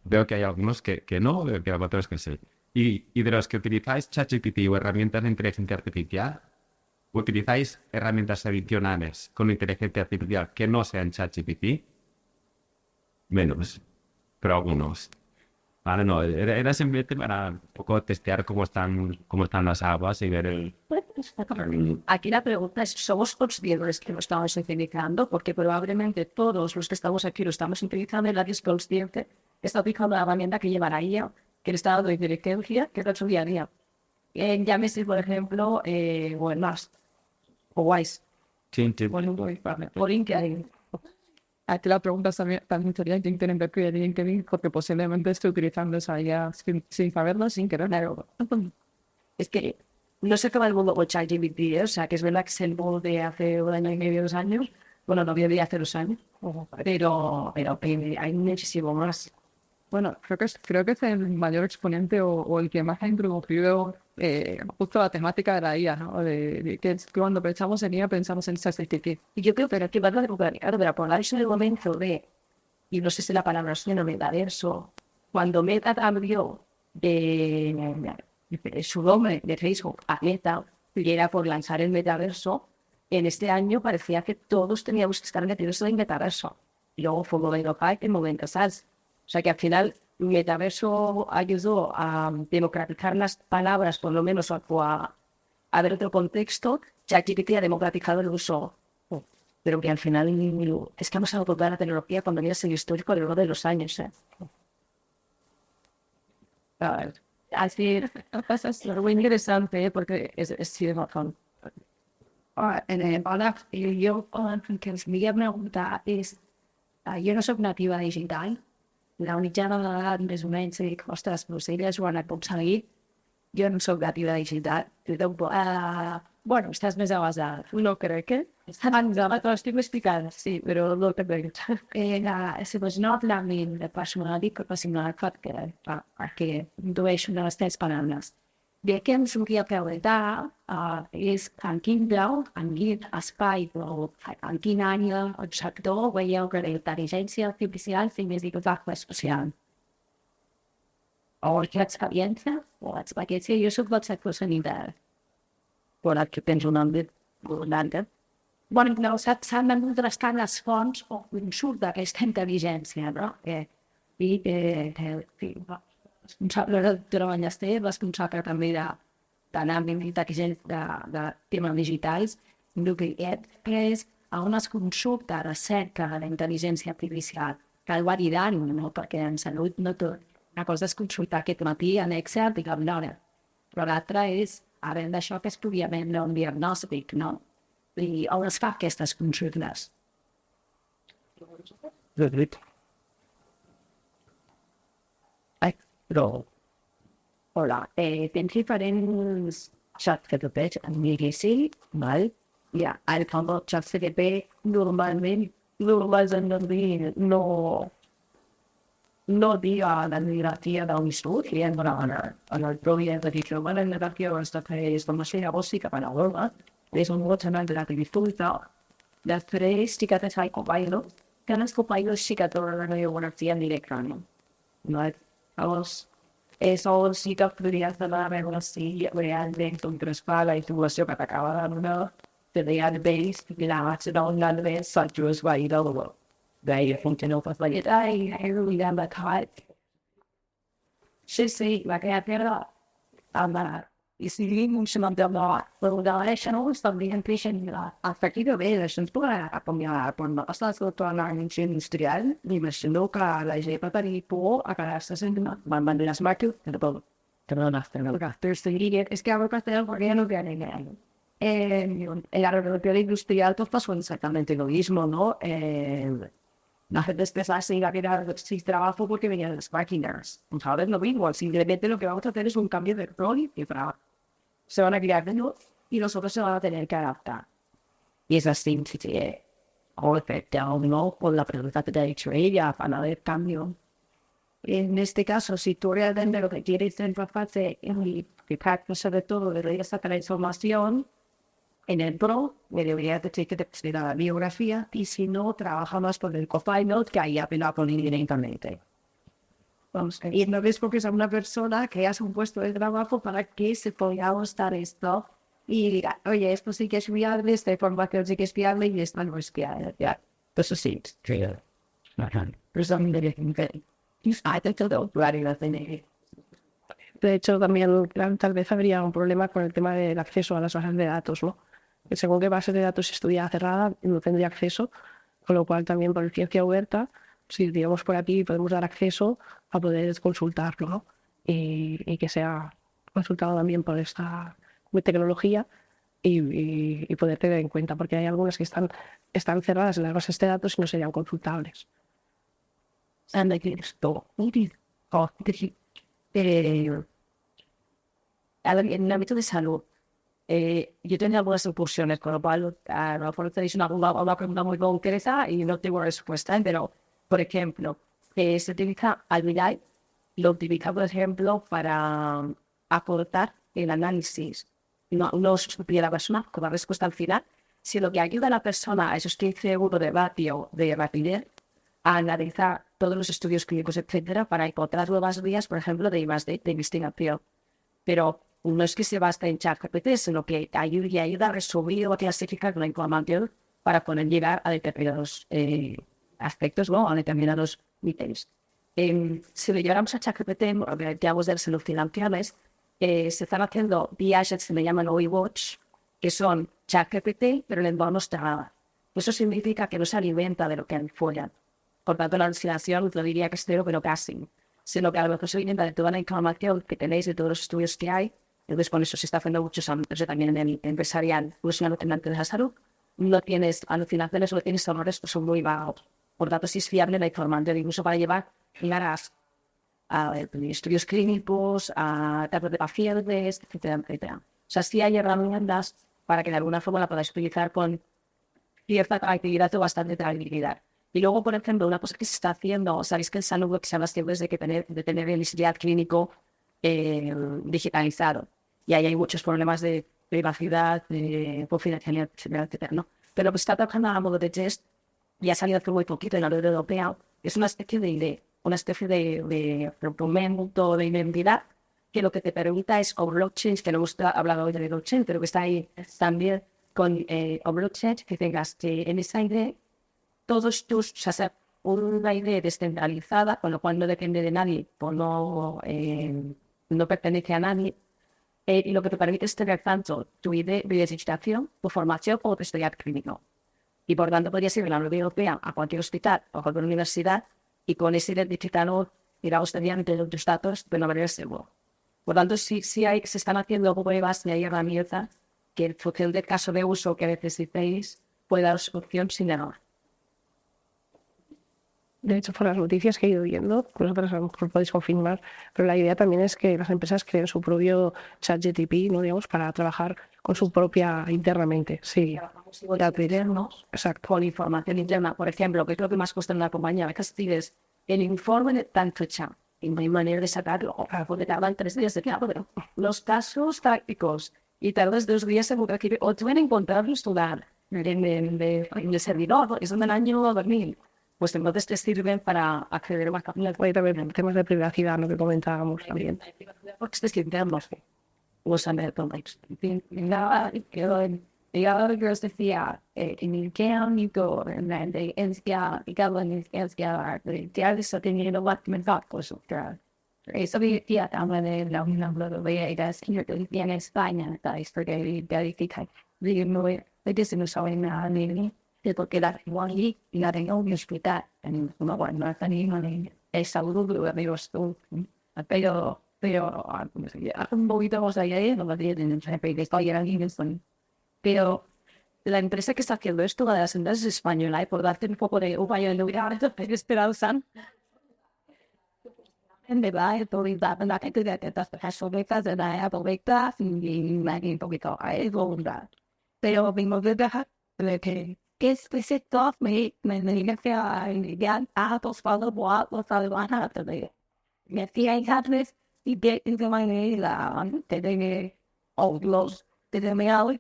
Speaker 8: Veo que hay algunos que no, veo que hay otros que sí. Y de los que utilizáis ChatGPT o herramientas de inteligencia artificial, ¿utilizáis herramientas adicionales con inteligencia artificial que no sean ChatGPT? Menos, pero algunos. Vale, no, era simplemente para un poco testear cómo están las aguas y ver el...
Speaker 6: Aquí la pregunta es, ¿somos conscientes que lo estamos utilizando? Porque probablemente todos los que estamos aquí lo estamos utilizando y nadie es consciente. Está utilizando la herramienta que llevará ella, que le está dando inteligencia, que es su día a día. Llámese, por ejemplo, Webmaster, o Wise, o LinkedIn.
Speaker 4: Aquí la pregunta también sería quién tiene perfil de LinkedIn, porque posiblemente esté utilizando esa IA sin saberlo, sin querer.
Speaker 6: Claro. Es que no se acaba el mundo con ChatGPT, ¿eh? O sea, que es verdad que es el mundo de hace un año y medio, 2 años. Bueno, no había de hace 2 años. Pero hay muchísimo más.
Speaker 4: Bueno, creo que es el mayor exponente o el que más ha introducido justo la temática de la IA, ¿no? De que cuando pensamos en IA pensamos en ChatGPT.
Speaker 6: Y yo creo que va a recuperar, pero por eso en el momento de, y no sé si la palabra es el metaverso, cuando Meta abrió su nombre de Facebook a Meta, y era por lanzar el metaverso, en este año parecía que todos teníamos que estar metidos en el metaverso. Y luego fue un momento hype, el momento SaaS. O sea que al final el metaverso ayudó a democratizar las palabras, por lo menos, o a ver otro contexto. ChatGPT ha democratizado el uso. Pero que al final es que hemos adoptado la tecnología cuando miras el histórico a lo largo de los años. Así es muy interesante porque es sí de razón. Ahora, yo que ens volia preguntar és, jo no soc nativa digital, la mitjana d'edat més o menys dic, ostres, però si elles ho han aconseguit, jo no soc nativa digital. Bueno, estàs més avançada.
Speaker 4: No crec que...
Speaker 6: Estic explicant, sí, però no te crec. Se was not learning de personality professional perquè intueixo de les tres paraules. De què ens volia preguntar és en quin grau, en quin espai o en quin any el sector veieu que la intel·ligència artificial té més impacte social. O què experiència? O experiència, jo soc del sector sanitari. Per que tens un àmbit volante. Bueno, no, s'han de contrastar les fonts on surt d'aquesta intel·ligència, no? I responsable de treballar responsable també de l'àmbit de temes digitals, el que és a on es consulta recerca de la intel·ligència artificial. Cal validar-ho, no? Perquè en salut no tot. Una cosa és consultar aquest matí en Excel, diguem l'hora, però l'altra és arran d'això que estudia ben un diagnòstic, no? I on es fa aquestes consultes? Però, hola, tens diferents xats CTP en l'inici, val? Ja, el xat CTP normalment no dir a la jerarquia de l'institut, que en el propi de dir que la jerarquia és com a ser bàsica per a l'hora, és un vot en de la activitat. Després sí que tens el copilot, que els copilots sí que tornen a jerarquia en directe, no? Llavors, on sí que podries demanar a veure si realment un traspàs la informació que t'acaba de donar, te deien vells, i la vaig donar més, s'ajus va ir a l'hora. They continue with like, I really am a cut. Sí, va quedar terra amb y si mucho más de la organización también empiezan a partir de eso para apoyar por más las otras la industrial y me siento que la lleva para ir por a cada estación mandando las marcas de todo que no las tengo que hacer seguir es que hago que hacer porque no viene nada en la revolución industrial pues pasó exactamente lo mismo, ¿no? La gente empieza a seguir a mirar sin trabajo porque venían las máquinas. ¿Sabes? Lo mismo, simplemente lo que vamos a hacer es un cambio de rol y trabajo. Se van a crear de nuevo y nosotros se van a tener que adaptar. Y es así, o no por la pregunta que te ha dicho ella, para haber cambio. En este caso, si tú realmente lo que quieres es hacer y sobre todo de sacar la información, en el Pro me debería decir que te la biografía y si no, trabaja más por el Copilot que ahí apenas poner directamente. Vamos, y no ves porque es una persona que hace un puesto de trabajo para que se pueda ajustar esto y diga, oye, esto sí que es viable, esta información sí que es viable y esta no es viable. Ya, eso sí, pero eso me debería decir.
Speaker 3: De hecho, también tal vez habría un problema con el tema del acceso a las bases de datos, ¿no? Que según qué base de datos estuviera cerrada, no tendría acceso, con lo cual también por ciencia abierta, si digamos por aquí podemos dar acceso a poder consultarlo, ¿no? Y que sea consultado también por esta tecnología y poder tener en cuenta, porque hay algunas que están cerradas en las bases de datos y no serían consultables.
Speaker 6: En el ámbito de salud, yo tenía algunas incursiones, con lo cual a lo mejor tenéis una pregunta muy concreta y no tengo respuesta, pero, por ejemplo, se utiliza Alvirai, lo utiliza, por ejemplo, para aportar el análisis, no sustituye a la persona con la respuesta al final, sino que ayuda a la persona a esos 15 euros de vatio de rapidez a analizar todos los estudios clínicos, etcétera, para encontrar nuevas vías, por ejemplo, de investigación. Pero no es que se basta en ChatGPT, sino que ayuda a resolver o a clasificar la información para poder llegar a determinados aspectos, ¿no? A determinados ítems. Si lo llevamos a ChatGPT, digamos de salud financieras, se están haciendo viajes que se llaman OiWatch, que son ChatGPT, pero en entorno cerrado. Eso significa que no se alimenta de lo que hay fuera. Por tanto, la alucinación no diría que es cero, pero casi. Sino que a lo mejor se alimenta de toda la información que tenéis, de todos los estudios que hay. Entonces, con eso se está haciendo muchos ámbitos también en el empresarial, incluso en de la salud. No tienes alucinaciones, no tienes errores que son muy bajos. Por tanto, sí es fiable la información, incluso para llevar a estudios clínicos, a datos de pacientes, etcétera, etcétera. O sea, sí hay herramientas para que de alguna forma la podáis utilizar con cierta actividad o bastante tranquilidad. Y luego, por ejemplo, una cosa que se está haciendo, sabéis que en salud se habla siempre de tener el historial clínico digitalizado. Y ahí hay muchos problemas de privacidad, de confidencialidad, etcétera, etcétera, ¿no? Pero lo que está trabajando a modo de test, y ha salido hace muy poquito en la Unión Europea, es una especie de documento de identidad que lo que te permita es con blockchain, que no hemos hablado hoy de blockchain, pero que está ahí también con blockchain, que tengas que en esa ID todos tus, o sea, una ID descentralizada, con lo cual no depende de nadie, pues no pertenece a nadie, y lo que te permite es tener tanto tu ID de identificación, tu formación o tu historial clínico. Y por tanto podrías ir a la Unión Europea a cualquier hospital o a cualquier universidad y con ese identificador digamos tenían tus datos de una manera segura. Por tanto, sí se están haciendo pruebas y hay herramientas que en función del caso de uso que necesitéis puede dar solución sin error.
Speaker 3: De hecho, por las noticias que he ido viendo, vosotros a lo mejor podéis confirmar, pero la idea también es que las empresas creen su propio ChatGPT, ¿no? Digamos, para trabajar con su propia internamente. Sí.
Speaker 6: De aprendernos
Speaker 3: Exacto.
Speaker 6: con información interna. Por ejemplo, ¿qué es lo que más cuesta en una compañía? A veces tienes el informe de tan fecha y no hay manera de sacarlo, porque tardan 3 días de tiempo, pero los casos prácticos y tardas 2 días en recibir, o tú en encontrarlos en el servidor, ¿no? Es en el año 2000. Pues entonces te sirven para acceder más rápido.
Speaker 3: Hay también temas de privacidad, lo que comentábamos también.
Speaker 6: Porque es interno. Los americanos. Yo os decía, en el que amigo, en la de Enskia, y cada en Enskia, de eso teniendo más mental, pues, Eso decía también de la Unión Europea y las en España, ¿sabes? Porque de que se nos sabe nada de porque la igual y la de un hospital, en una buena sanidad, el salud de amigos, pero, un poquito más allá de lo que tienen en España, pero la empresa que está haciendo esto, una de las empresas españolas, y por darte un poco de lugar, esperanza, en verdad, la gente de estas personas de la época y un poquito a voluntad. Pero vimos de que es todo me diga que ya ha pasado por los alemanes también. Me decía hijas y de manera de los de meal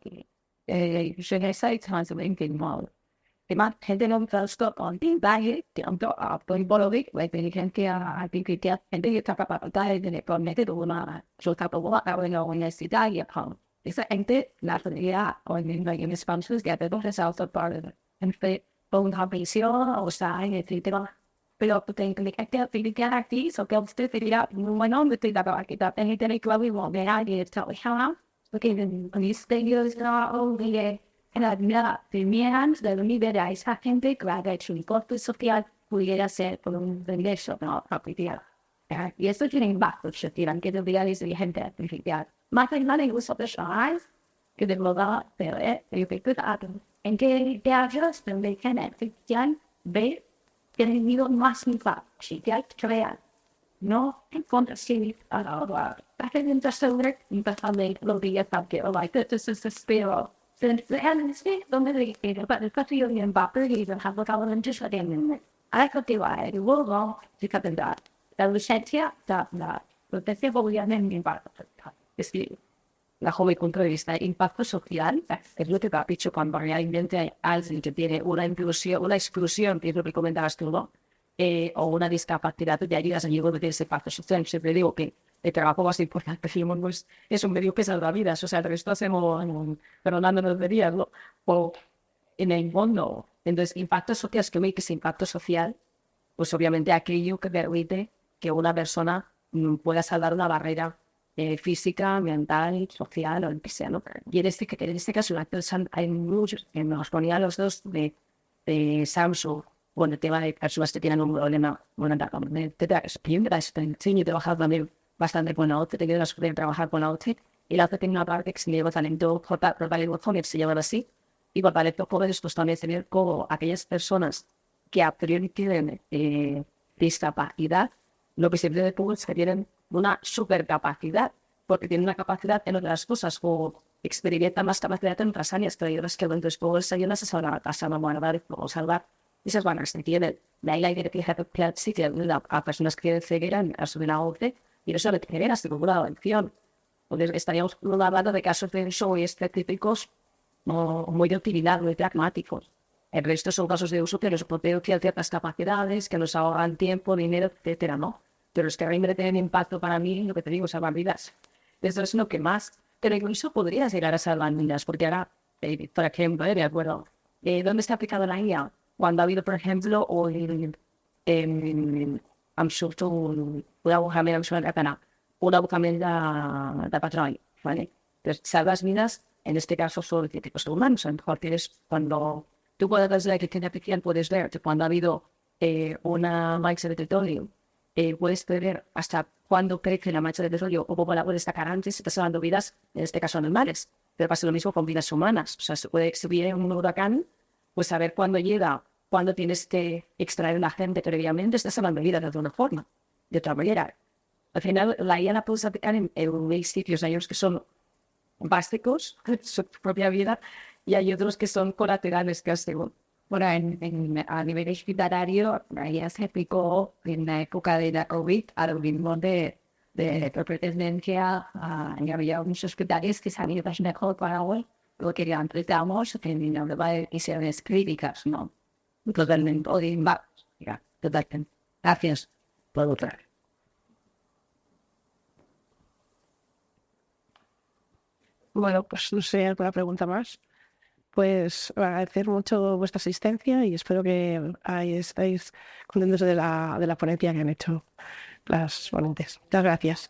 Speaker 6: je ne sais pas mal. Además, gente no está con baile, tanto a Polibolovic, la inteligencia artificial, gente que está capacitada de poner una soltapobla a la universidad y a esa gente, la realidad, o en español, que tenemos esa otra parte, entre una visión, o sea, etcétera. Pero inteligencia artificial aquí, so que usted diría, bueno, me estoy dando aquí, en intelectual y volver y está porque en misterios no, en la vida tenían de unir a esa gente que ha hecho un corte social pudiera ser por un derecho no propiedad. Y eso tiene impacto, se tiran que debería decir gente artificial. Más allá de uso personal, que de modo de efectuado. En que te ayudas también gente artificial ve que ha tenido más impacto, si te hay real. No encuentro si la gente sobre empezando los días porque like this is espero donde de para el partido de Mbappé y dejando cada uno de sus a continuar el juego de catedral la licencia da la protección obviamente impacto es que la joven punto de vista impacto social es lo que ha dicho cuando realmente alguien que tiene una exclusión que es lo que comentabas tú, ¿no? O una discapacidad de ayudas a nivel de ese impacto social. Siempre digo que el trabajo más importante pues, es un medio que salva vidas. O sea, el resto hacemos perdonándonos de días, ¿no? O en el mundo. Entonces, impacto social, es que me dice impacto social, pues obviamente aquello que permite que una persona pueda salvar una barrera física, mental, social o lo que sea, ¿no? Y en este caso, hay muchos, nos ponía los dos de Samsung, bueno, el tema de personas que tienen un problema, bueno, te enseño a trabajar también bastante con la OTE, te quedas de trabajar con la OTE, y la OTE tiene una parte que se llama talento, se llama así, y por talento jóvenes, pues también tener como aquellas personas que a priori tienen discapacidad, lo que se ve de es que tienen una supercapacidad, porque tienen una capacidad en otras cosas, o experimentan más capacidad en otras áreas, pero hay otras que entonces pues ayudan a salvar, o salvar esas barreras que tienen. De ahí la inteligencia artificial sí que ayuda a personas que tienen ceguera a subir la OCE, y no solo de ceguera, sino una adicción. Entonces estaríamos hablando de casos de show específicos muy de utilidad, muy pragmáticos. El resto son casos de uso que nos potencian ciertas capacidades, que nos ahorran tiempo, dinero, etcétera, ¿no? Pero es que realmente tienen impacto para mí, lo que te digo, salvar vidas. Eso es lo que más. Pero incluso podría llegar a salvar vidas, porque ahora, por ejemplo, de acuerdo, ¿dónde está aplicado la IA? Cuando ha habido, por ejemplo, una abocamiento de patrón, ¿vale? Entonces, salvas vidas, en este caso, son tipos humanos. A lo mejor tienes, cuando tú puedes ver la inteligencia artificial, puedes ver que cuando ha habido una mancha de petróleo, puedes ver hasta cuándo crece la mancha de petróleo o cómo la puedes sacar antes, estás salvando vidas, en este caso animales. Pero pasa lo mismo con vidas humanas. O sea, si viene un huracán, pues saber cuándo llega, cuándo tienes que extraer a la gente previamente, estás salvando vidas de alguna forma, de otra manera. Al final, la IA la puedes aplicar en sitios, hay unos que son básicos de su propia vida y hay otros que son colaterales, que según. Bueno, a nivel hospitalario, la IA se aplicó en la época de la COVID a lo mismo de pertenencia, y había muchos hospitales que salían mejor para hoy, lo que antes damos en la decisiones críticas, ¿no? Totalmente, o de impactos, totalmente. Gracias por otra.
Speaker 3: Bueno, pues no sé, alguna pregunta más. Pues agradecer mucho vuestra asistencia y espero que ahí estáis contentos de la ponencia que han hecho. las ponentes. Muchas gracias.